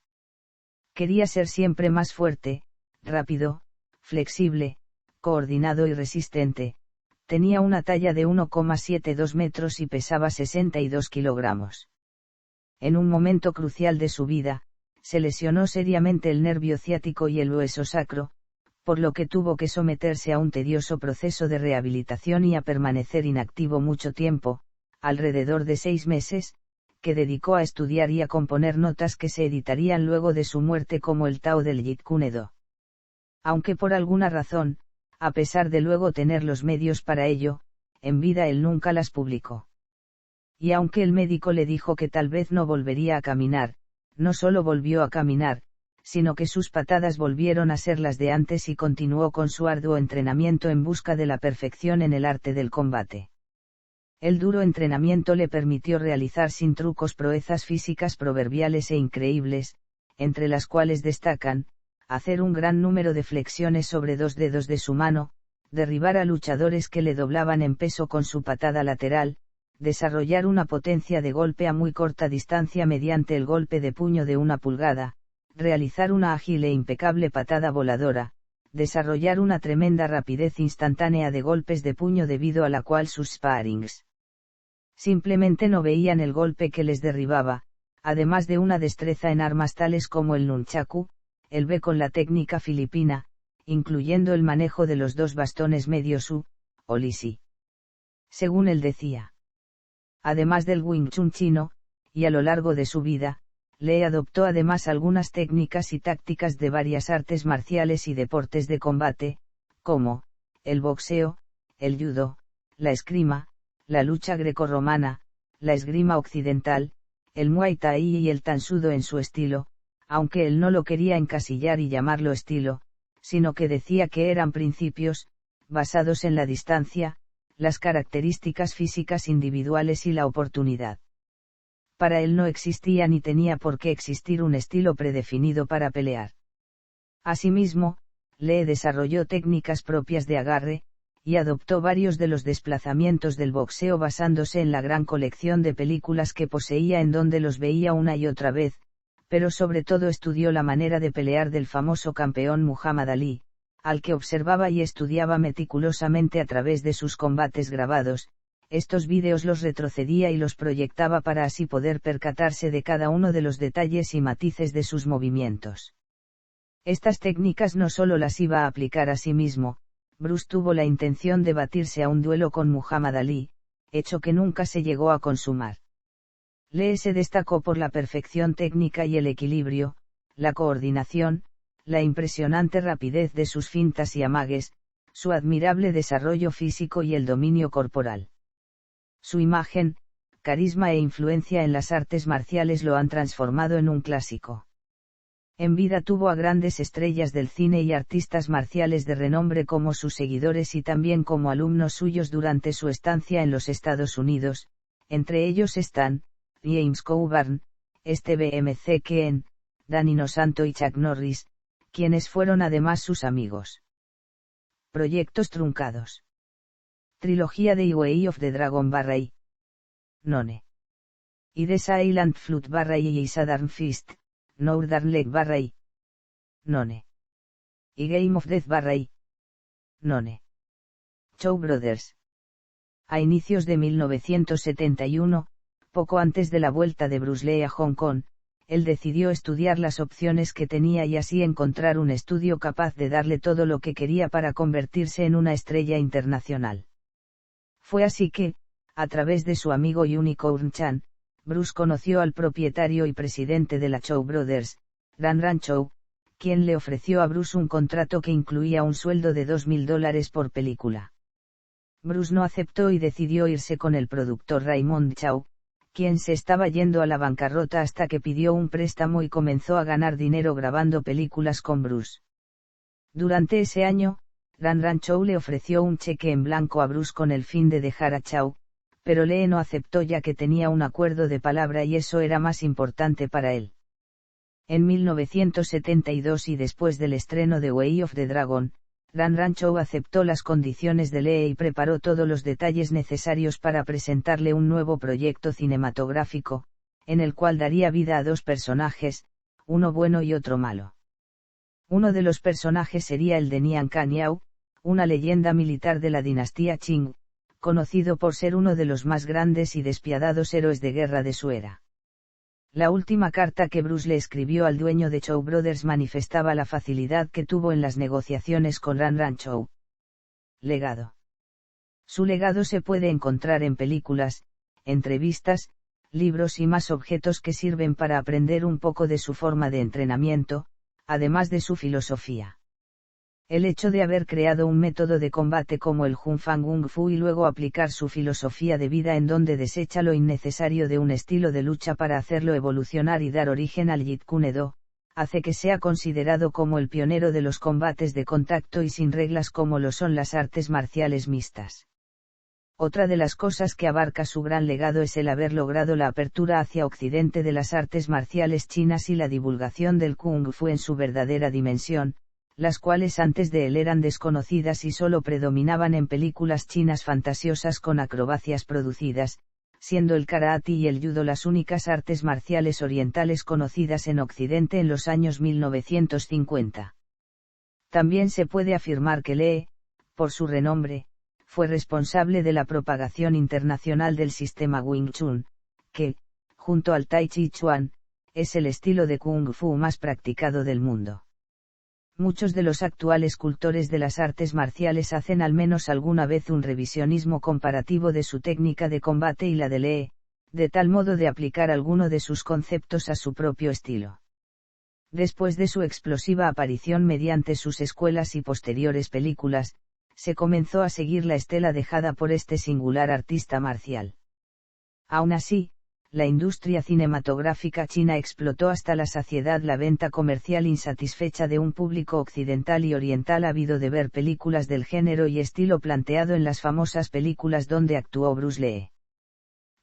Quería ser siempre más fuerte, rápido, flexible, coordinado y resistente. Tenía una talla de 1,72 metros y pesaba 62 kilogramos. En un momento crucial de su vida, se lesionó seriamente el nervio ciático y el hueso sacro, por lo que tuvo que someterse a un tedioso proceso de rehabilitación y a permanecer inactivo mucho tiempo, alrededor de 6 meses, que dedicó a estudiar y a componer notas que se editarían luego de su muerte como el Tao del Jeet Kune Do. Aunque por alguna razón, a pesar de luego tener los medios para ello, en vida él nunca las publicó. Y aunque el médico le dijo que tal vez no volvería a caminar, no solo volvió a caminar, sino que sus patadas volvieron a ser las de antes y continuó con su arduo entrenamiento en busca de la perfección en el arte del combate. El duro entrenamiento le permitió realizar sin trucos proezas físicas proverbiales e increíbles, entre las cuales destacan, hacer un gran número de flexiones sobre 2 dedos de su mano, derribar a luchadores que le doblaban en peso con su patada lateral, desarrollar una potencia de golpe a muy corta distancia mediante el golpe de puño de 1 pulgada, realizar una ágil e impecable patada voladora, desarrollar una tremenda rapidez instantánea de golpes de puño debido a la cual sus sparrings simplemente no veían el golpe que les derribaba, además de una destreza en armas tales como el nunchaku, el be con la técnica filipina, incluyendo el manejo de los 2 bastones medios o lisi. Según él decía. Además del Wing Chun chino, y a lo largo de su vida, Lee adoptó además algunas técnicas y tácticas de varias artes marciales y deportes de combate, como, el boxeo, el judo, la esgrima, la lucha grecorromana, la esgrima occidental, el muay thai y el tansudo en su estilo, aunque él no lo quería encasillar y llamarlo estilo, sino que decía que eran principios, basados en la distancia, las características físicas individuales y la oportunidad. Para él no existía ni tenía por qué existir un estilo predefinido para pelear. Asimismo, Lee desarrolló técnicas propias de agarre, y adoptó varios de los desplazamientos del boxeo basándose en la gran colección de películas que poseía en donde los veía una y otra vez, pero sobre todo estudió la manera de pelear del famoso campeón Muhammad Ali, al que observaba y estudiaba meticulosamente a través de sus combates grabados. Estos vídeos los retrocedía y los proyectaba para así poder percatarse de cada uno de los detalles y matices de sus movimientos. Estas técnicas no solo las iba a aplicar a sí mismo, Bruce tuvo la intención de batirse a un duelo con Muhammad Ali, hecho que nunca se llegó a consumar. Lee se destacó por la perfección técnica y el equilibrio, la coordinación, la impresionante rapidez de sus fintas y amagues, su admirable desarrollo físico y el dominio corporal. Su imagen, carisma e influencia en las artes marciales lo han transformado en un clásico. En vida tuvo a grandes estrellas del cine y artistas marciales de renombre como sus seguidores y también como alumnos suyos durante su estancia en los Estados Unidos, entre ellos están, James Coburn, Steve McQueen, Danny Nosanto y Chuck Norris, quienes fueron además sus amigos. Proyectos truncados. Trilogía de Way of the Dragon / None. Y The Silent Flute / y Southern Fist, Northern Leg / None. Y Game of Death / None. Shaw Brothers. A inicios de 1971, poco antes de la vuelta de Bruce Lee a Hong Kong, él decidió estudiar las opciones que tenía y así encontrar un estudio capaz de darle todo lo que quería para convertirse en una estrella internacional. Fue así que, a través de su amigo Unicorn Chan, Bruce conoció al propietario y presidente de la Shaw Brothers, Ran Chow, quien le ofreció a Bruce un contrato que incluía un sueldo de $2,000 por película. Bruce no aceptó y decidió irse con el productor Raymond Chow, quien se estaba yendo a la bancarrota hasta que pidió un préstamo y comenzó a ganar dinero grabando películas con Bruce. Durante ese año, Ran Chow le ofreció un cheque en blanco a Bruce con el fin de dejar a Chow, pero Lee no aceptó ya que tenía un acuerdo de palabra y eso era más importante para él. En 1972 y después del estreno de Way of the Dragon, Ran Chow aceptó las condiciones de Lee y preparó todos los detalles necesarios para presentarle un nuevo proyecto cinematográfico, en el cual daría vida a dos personajes, uno bueno y otro malo. Uno de los personajes sería el de Nian Kanyao, una leyenda militar de la dinastía Qing, conocido por ser uno de los más grandes y despiadados héroes de guerra de su era. La última carta que Bruce le escribió al dueño de Shaw Brothers manifestaba la facilidad que tuvo en las negociaciones con Ran Chow. Legado. Su legado se puede encontrar en películas, entrevistas, libros y más objetos que sirven para aprender un poco de su forma de entrenamiento, además de su filosofía. El hecho de haber creado un método de combate como el Junfang Kung Fu y luego aplicar su filosofía de vida en donde desecha lo innecesario de un estilo de lucha para hacerlo evolucionar y dar origen al Jeet Kune Do, hace que sea considerado como el pionero de los combates de contacto y sin reglas como lo son las artes marciales mixtas. Otra de las cosas que abarca su gran legado es el haber logrado la apertura hacia Occidente de las artes marciales chinas y la divulgación del Kung Fu en su verdadera dimensión, las cuales antes de él eran desconocidas y solo predominaban en películas chinas fantasiosas con acrobacias producidas, siendo el karate y el judo las únicas artes marciales orientales conocidas en Occidente en los años 1950. También se puede afirmar que Lee, por su renombre, fue responsable de la propagación internacional del sistema Wing Chun, que, junto al Tai Chi Chuan, es el estilo de Kung Fu más practicado del mundo. Muchos de los actuales cultores de las artes marciales hacen al menos alguna vez un revisionismo comparativo de su técnica de combate y la de Lee, de tal modo de aplicar alguno de sus conceptos a su propio estilo. Después de su explosiva aparición mediante sus escuelas y posteriores películas, se comenzó a seguir la estela dejada por este singular artista marcial. Aún así, la industria cinematográfica china explotó hasta la saciedad la venta comercial insatisfecha de un público occidental y oriental ávido de ver películas del género y estilo planteado en las famosas películas donde actuó Bruce Lee.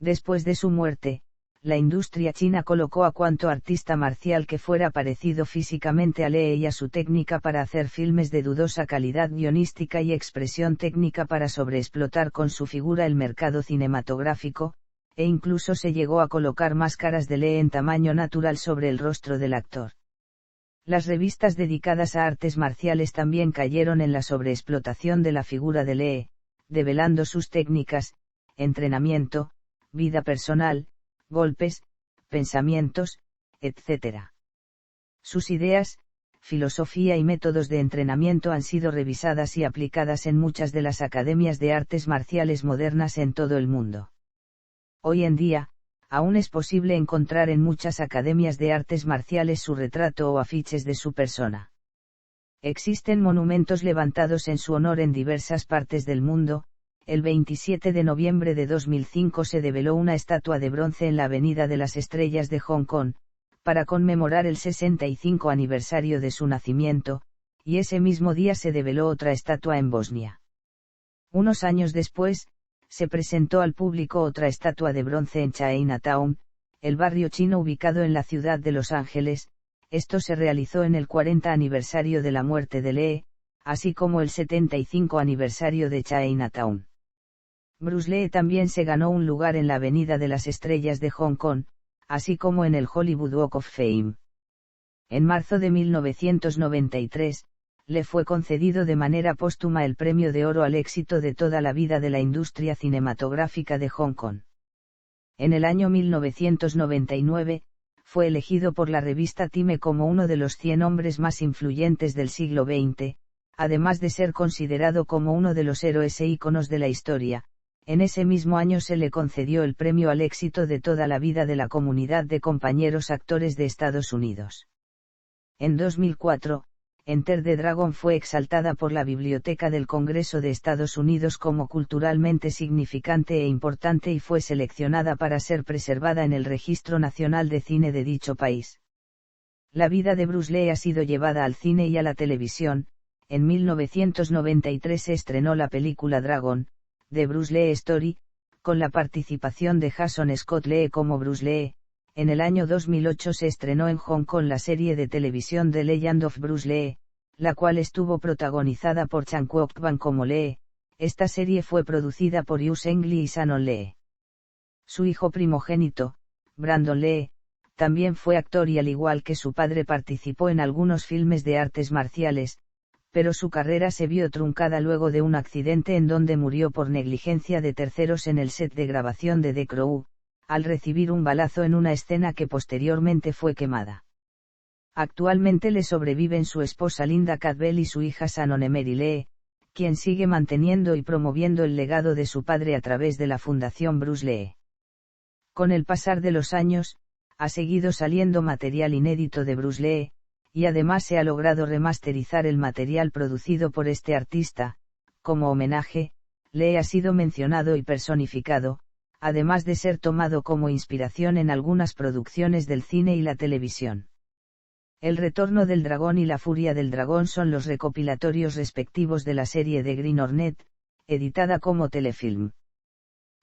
Después de su muerte, la industria china colocó a cuanto artista marcial que fuera parecido físicamente a Lee y a su técnica para hacer filmes de dudosa calidad guionística y expresión técnica para sobreexplotar con su figura el mercado cinematográfico, e incluso se llegó a colocar máscaras de Lee en tamaño natural sobre el rostro del actor. Las revistas dedicadas a artes marciales también cayeron en la sobreexplotación de la figura de Lee, develando sus técnicas, entrenamiento, vida personal, golpes, pensamientos, etc. Sus ideas, filosofía y métodos de entrenamiento han sido revisadas y aplicadas en muchas de las academias de artes marciales modernas en todo el mundo. Hoy en día, aún es posible encontrar en muchas academias de artes marciales su retrato o afiches de su persona. Existen monumentos levantados en su honor en diversas partes del mundo. El 27 de noviembre de 2005 se develó una estatua de bronce en la Avenida de las Estrellas de Hong Kong, para conmemorar el 65 aniversario de su nacimiento, y ese mismo día se develó otra estatua en Bosnia. Unos años después, se presentó al público otra estatua de bronce en Chinatown, el barrio chino ubicado en la ciudad de Los Ángeles. Esto se realizó en el 40 aniversario de la muerte de Lee, así como el 75 aniversario de Chinatown. Bruce Lee también se ganó un lugar en la Avenida de las Estrellas de Hong Kong, así como en el Hollywood Walk of Fame. En marzo de 1993, le fue concedido de manera póstuma el Premio de Oro al éxito de toda la vida de la industria cinematográfica de Hong Kong. En el año 1999, fue elegido por la revista Time como uno de los 100 hombres más influyentes del siglo XX, además de ser considerado como uno de los héroes e íconos de la historia. En ese mismo año se le concedió el premio al éxito de toda la vida de la comunidad de compañeros actores de Estados Unidos. En 2004, Enter the Dragon fue exaltada por la Biblioteca del Congreso de Estados Unidos como culturalmente significante e importante y fue seleccionada para ser preservada en el Registro Nacional de Cine de dicho país. La vida de Bruce Lee ha sido llevada al cine y a la televisión. En 1993 se estrenó la película Dragon, The Bruce Lee Story, con la participación de Jason Scott Lee como Bruce Lee. En el año 2008 se estrenó en Hong Kong la serie de televisión The Legend of Bruce Lee, la cual estuvo protagonizada por Chan Kwok-ban como Lee. Esta serie fue producida por Yu Seng-lee y Shannon Lee. Su hijo primogénito, Brandon Lee, también fue actor y al igual que su padre participó en algunos filmes de artes marciales, pero su carrera se vio truncada luego de un accidente en donde murió por negligencia de terceros en el set de grabación de The Crow, al recibir un balazo en una escena que posteriormente fue quemada. Actualmente le sobreviven su esposa Linda Cadwell y su hija Shannon Emery Lee, quien sigue manteniendo y promoviendo el legado de su padre a través de la Fundación Bruce Lee. Con el pasar de los años, ha seguido saliendo material inédito de Bruce Lee, y además se ha logrado remasterizar el material producido por este artista. Como homenaje, Lee ha sido mencionado y personificado, además de ser tomado como inspiración en algunas producciones del cine y la televisión. El Retorno del Dragón y La Furia del Dragón son los recopilatorios respectivos de la serie de Green Hornet, editada como telefilm.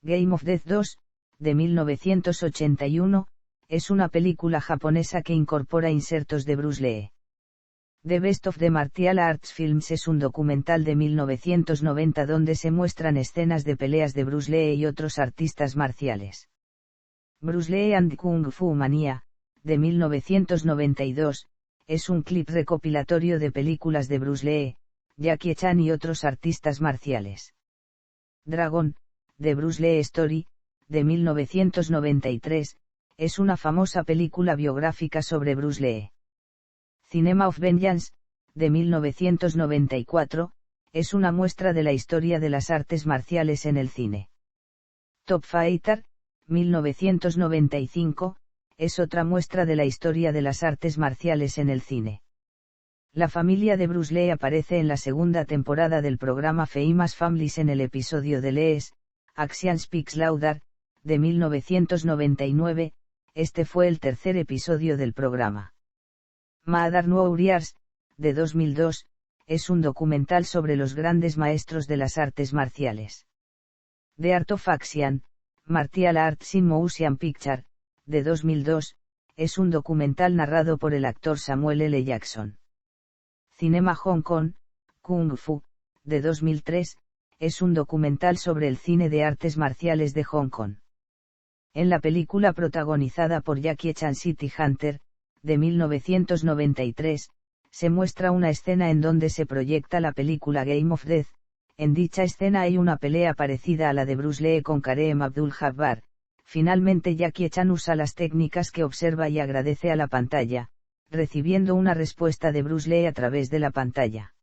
Game of Death 2, de 1981, es una película japonesa que incorpora insertos de Bruce Lee. The Best of the Martial Arts Films es un documental de 1990 donde se muestran escenas de peleas de Bruce Lee y otros artistas marciales. Bruce Lee and Kung Fu Mania, de 1992, es un clip recopilatorio de películas de Bruce Lee, Jackie Chan y otros artistas marciales. Dragon, The Bruce Lee Story, de 1993, es una famosa película biográfica sobre Bruce Lee. Cinema of Vengeance, de 1994, es una muestra de la historia de las artes marciales en el cine. Top Fighter, 1995, es otra muestra de la historia de las artes marciales en el cine. La familia de Bruce Lee aparece en la segunda temporada del programa Famous Families en el episodio de Lee's Action Speaks Louder, de 1999, este fue el tercer episodio del programa. Mahadar No Years, de 2002, es un documental sobre los grandes maestros de las artes marciales. The Art of Action, Martial Arts in Motion Picture, de 2002, es un documental narrado por el actor Samuel L. Jackson. Cinema Hong Kong, Kung Fu, de 2003, es un documental sobre el cine de artes marciales de Hong Kong. En la película protagonizada por Jackie Chan City Hunter, de 1993, se muestra una escena en donde se proyecta la película Game of Death. En dicha escena hay una pelea parecida a la de Bruce Lee con Kareem Abdul-Jabbar. Finalmente Jackie Chan usa las técnicas que observa y agradece a la pantalla, recibiendo una respuesta de Bruce Lee a través de la pantalla.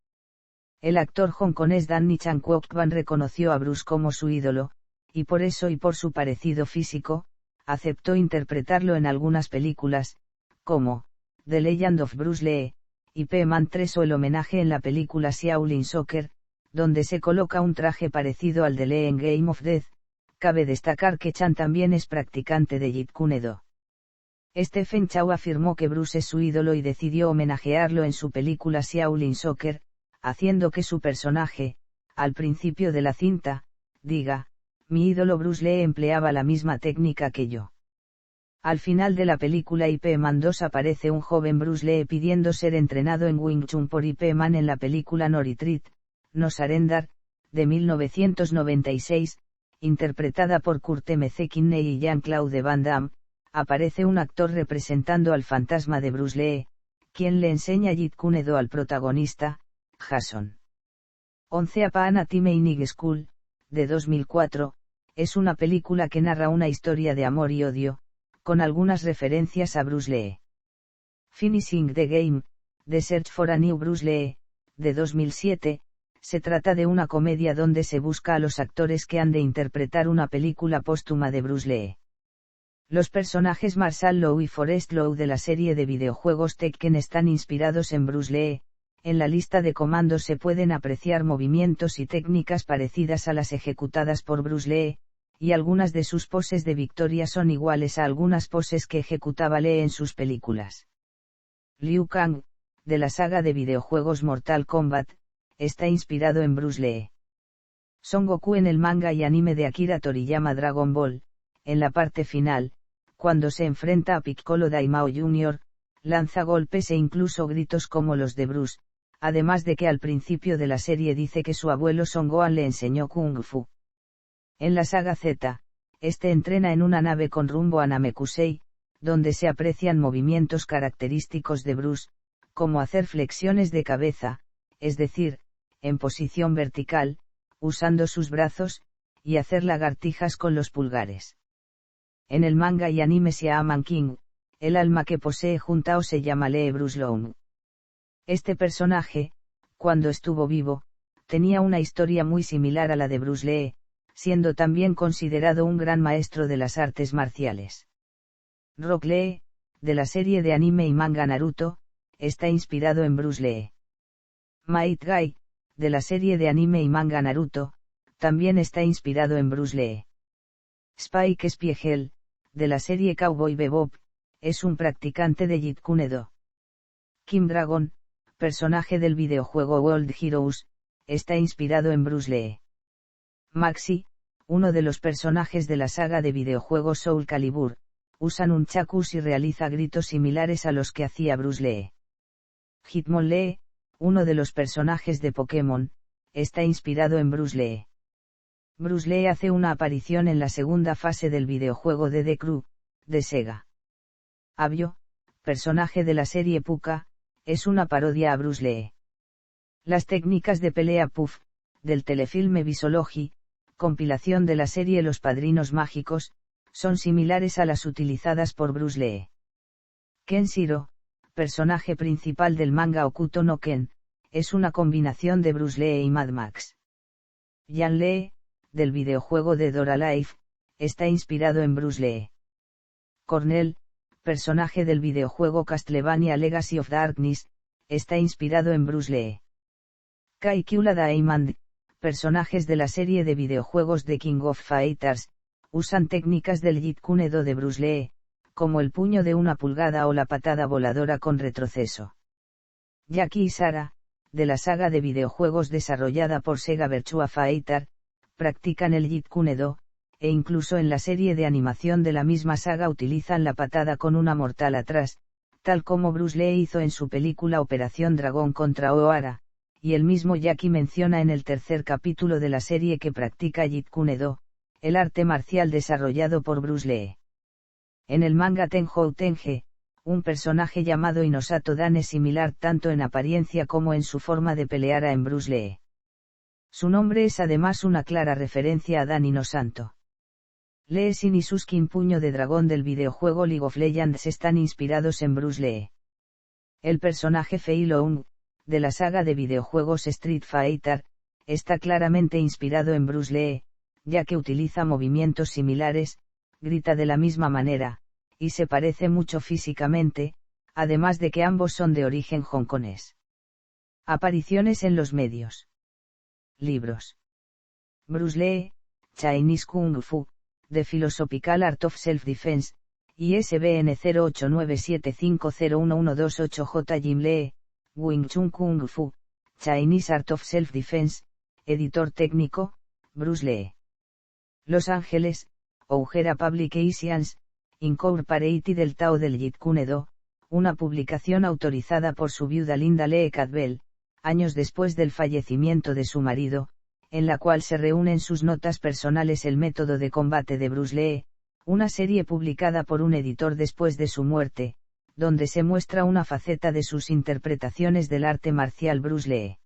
El actor hongkonés Danny Chan Kwok Van reconoció a Bruce como su ídolo, y por eso y por su parecido físico, aceptó interpretarlo en algunas películas, como The Legend of Bruce Lee, y P-Man 3 o el homenaje en la película Shaolin Soccer, donde se coloca un traje parecido al de Lee en Game of Death. Cabe destacar que Chan también es practicante de Jeet Kune Do. Stephen Chow afirmó que Bruce es su ídolo y decidió homenajearlo en su película Shaolin Soccer, haciendo que su personaje, al principio de la cinta, diga: mi ídolo Bruce Lee empleaba la misma técnica que yo. Al final de la película Ip Man 2 aparece un joven Bruce Lee pidiendo ser entrenado en Wing Chun por Ip Man en la película No Retreat, No Surrender, de 1996, interpretada por Kurt M. Kinney y Jean-Claude Van Damme. Aparece un actor representando al fantasma de Bruce Lee, quien le enseña Jeet Kune Do al protagonista, Jason. Once Upon a Time in High School, de 2004, es una película que narra una historia de amor y odio, con algunas referencias a Bruce Lee. Finishing the Game, The Search for a New Bruce Lee, de 2007, se trata de una comedia donde se busca a los actores que han de interpretar una película póstuma de Bruce Lee. Los personajes Marshall Law y Forrest Law de la serie de videojuegos Tekken están inspirados en Bruce Lee. En la lista de comandos se pueden apreciar movimientos y técnicas parecidas a las ejecutadas por Bruce Lee, y algunas de sus poses de victoria son iguales a algunas poses que ejecutaba Lee en sus películas. Liu Kang, de la saga de videojuegos Mortal Kombat, está inspirado en Bruce Lee. Son Goku en el manga y anime de Akira Toriyama Dragon Ball, en la parte final, cuando se enfrenta a Piccolo Daimao Jr., lanza golpes e incluso gritos como los de Bruce, además de que al principio de la serie dice que su abuelo Son Gohan le enseñó Kung Fu. En la saga Z, este entrena en una nave con rumbo a Namekusei, donde se aprecian movimientos característicos de Bruce, como hacer flexiones de cabeza, es decir, en posición vertical, usando sus brazos, y hacer lagartijas con los pulgares. En el manga y anime Shaman King, el alma que posee Juntao se llama Lee Bruce Long. Este personaje, cuando estuvo vivo, tenía una historia muy similar a la de Bruce Lee, siendo también considerado un gran maestro de las artes marciales. Rock Lee, de la serie de anime y manga Naruto, está inspirado en Bruce Lee. Might Guy, de la serie de anime y manga Naruto, también está inspirado en Bruce Lee. Spike Spiegel, de la serie Cowboy Bebop, es un practicante de Jeet Kune Do. Kim Dragon, personaje del videojuego World Heroes, está inspirado en Bruce Lee. Maxi, uno de los personajes de la saga de videojuegos Soul Calibur, usa nunchakus y realiza gritos similares a los que hacía Bruce Lee. Hitmonlee, uno de los personajes de Pokémon, está inspirado en Bruce Lee. Bruce Lee hace una aparición en la segunda fase del videojuego de The Crew, de Sega. Abio, personaje de la serie Pucca, es una parodia a Bruce Lee. Las técnicas de pelea Puff, del telefilme Visology, compilación de la serie Los Padrinos Mágicos, son similares a las utilizadas por Bruce Lee. Kenshiro, personaje principal del manga Hokuto no Ken, es una combinación de Bruce Lee y Mad Max. Yan Lee, del videojuego de Dora Life, está inspirado en Bruce Lee. Cornell, personaje del videojuego Castlevania Legacy of Darkness, está inspirado en Bruce Lee. Kai Kula Diamond, personajes de la serie de videojuegos de King of Fighters, usan técnicas del Jeet Kune Do de Bruce Lee, como el puño de una pulgada o la patada voladora con retroceso. Jackie y Sarah, de la saga de videojuegos desarrollada por Sega Virtua Fighter, practican el Jeet Kune Do, e incluso en la serie de animación de la misma saga utilizan la patada con una mortal atrás, tal como Bruce Lee hizo en su película Operación Dragón contra O'Hara, y el mismo Jackie menciona en el tercer capítulo de la serie que practica Jeet Kune Do, el arte marcial desarrollado por Bruce Lee. En el manga Tenjou Tenge, un personaje llamado Inosato Dan es similar tanto en apariencia como en su forma de pelear a Bruce Lee. Su nombre es además una clara referencia a Dan Inosanto. Lee Sin y Suskin Puño de Dragón del videojuego League of Legends están inspirados en Bruce Lee. El personaje Fei Long, de la saga de videojuegos Street Fighter, está claramente inspirado en Bruce Lee, ya que utiliza movimientos similares, grita de la misma manera, y se parece mucho físicamente, además de que ambos son de origen hongkonés. Apariciones en los medios. Libros. Bruce Lee, Chinese Kung Fu, The Philosophical Art of Self-Defense, ISBN 0897501128J. Jim Lee, Wing Chun Kung Fu, Chinese Art of Self-Defense, editor técnico, Bruce Lee. Los Ángeles, Ougera Publications, Incorporated del Tao del Jeet Kune Do, una publicación autorizada por su viuda Linda Lee Cadwell, años después del fallecimiento de su marido, en la cual se reúnen sus notas personales El método de combate de Bruce Lee, una serie publicada por un editor después de su muerte, donde se muestra una faceta de sus interpretaciones del arte marcial Bruce Lee.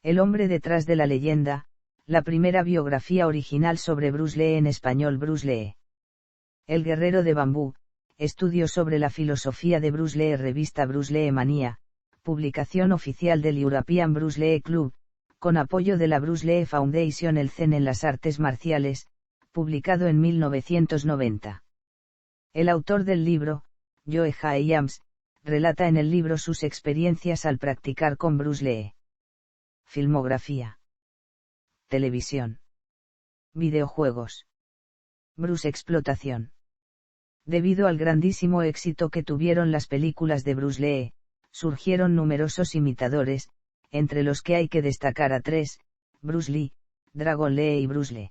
El hombre detrás de la leyenda, la primera biografía original sobre Bruce Lee en español Bruce Lee. El guerrero de bambú, estudio sobre la filosofía de Bruce Lee revista Bruce Lee Manía, publicación oficial del European Bruce Lee Club, con apoyo de la Bruce Lee Foundation El Zen en las artes marciales, publicado en 1990. El autor del libro, Joe Hyams, relata en el libro sus experiencias al practicar con Bruce Lee. Filmografía. Televisión. Videojuegos. Bruce Explotación. Debido al grandísimo éxito que tuvieron las películas de Bruce Lee, surgieron numerosos imitadores, entre los que hay que destacar a tres: Bruce Lee, Dragon Lee y Bruce Lee.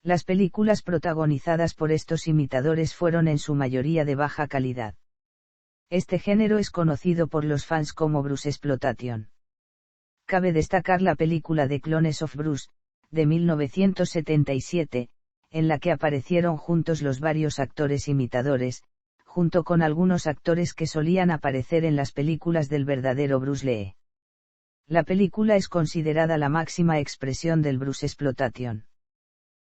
Las películas protagonizadas por estos imitadores fueron en su mayoría de baja calidad. Este género es conocido por los fans como Bruce Exploitation. Cabe destacar la película The Clones of Bruce, de 1977, en la que aparecieron juntos los varios actores imitadores, junto con algunos actores que solían aparecer en las películas del verdadero Bruce Lee. La película es considerada la máxima expresión del Bruce Exploitation.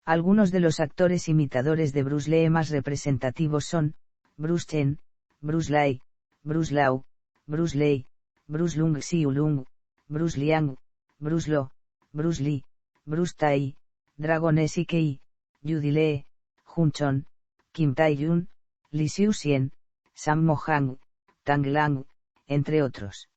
Algunos de los actores imitadores de Bruce Lee más representativos son Bruce Chen, Bruce Lee, Bruce Lau, Bruce Lee, Bruce Lung Xiu Lung, Bruce Liang, Bruce Lo, Bruce Lee, Bruce Tai, Dragon S.K., Judy Lee, Jun Chon, Kim Tae-yun, Lee Siu-sien, Sam Mo-hang, Tang Lang, entre otros.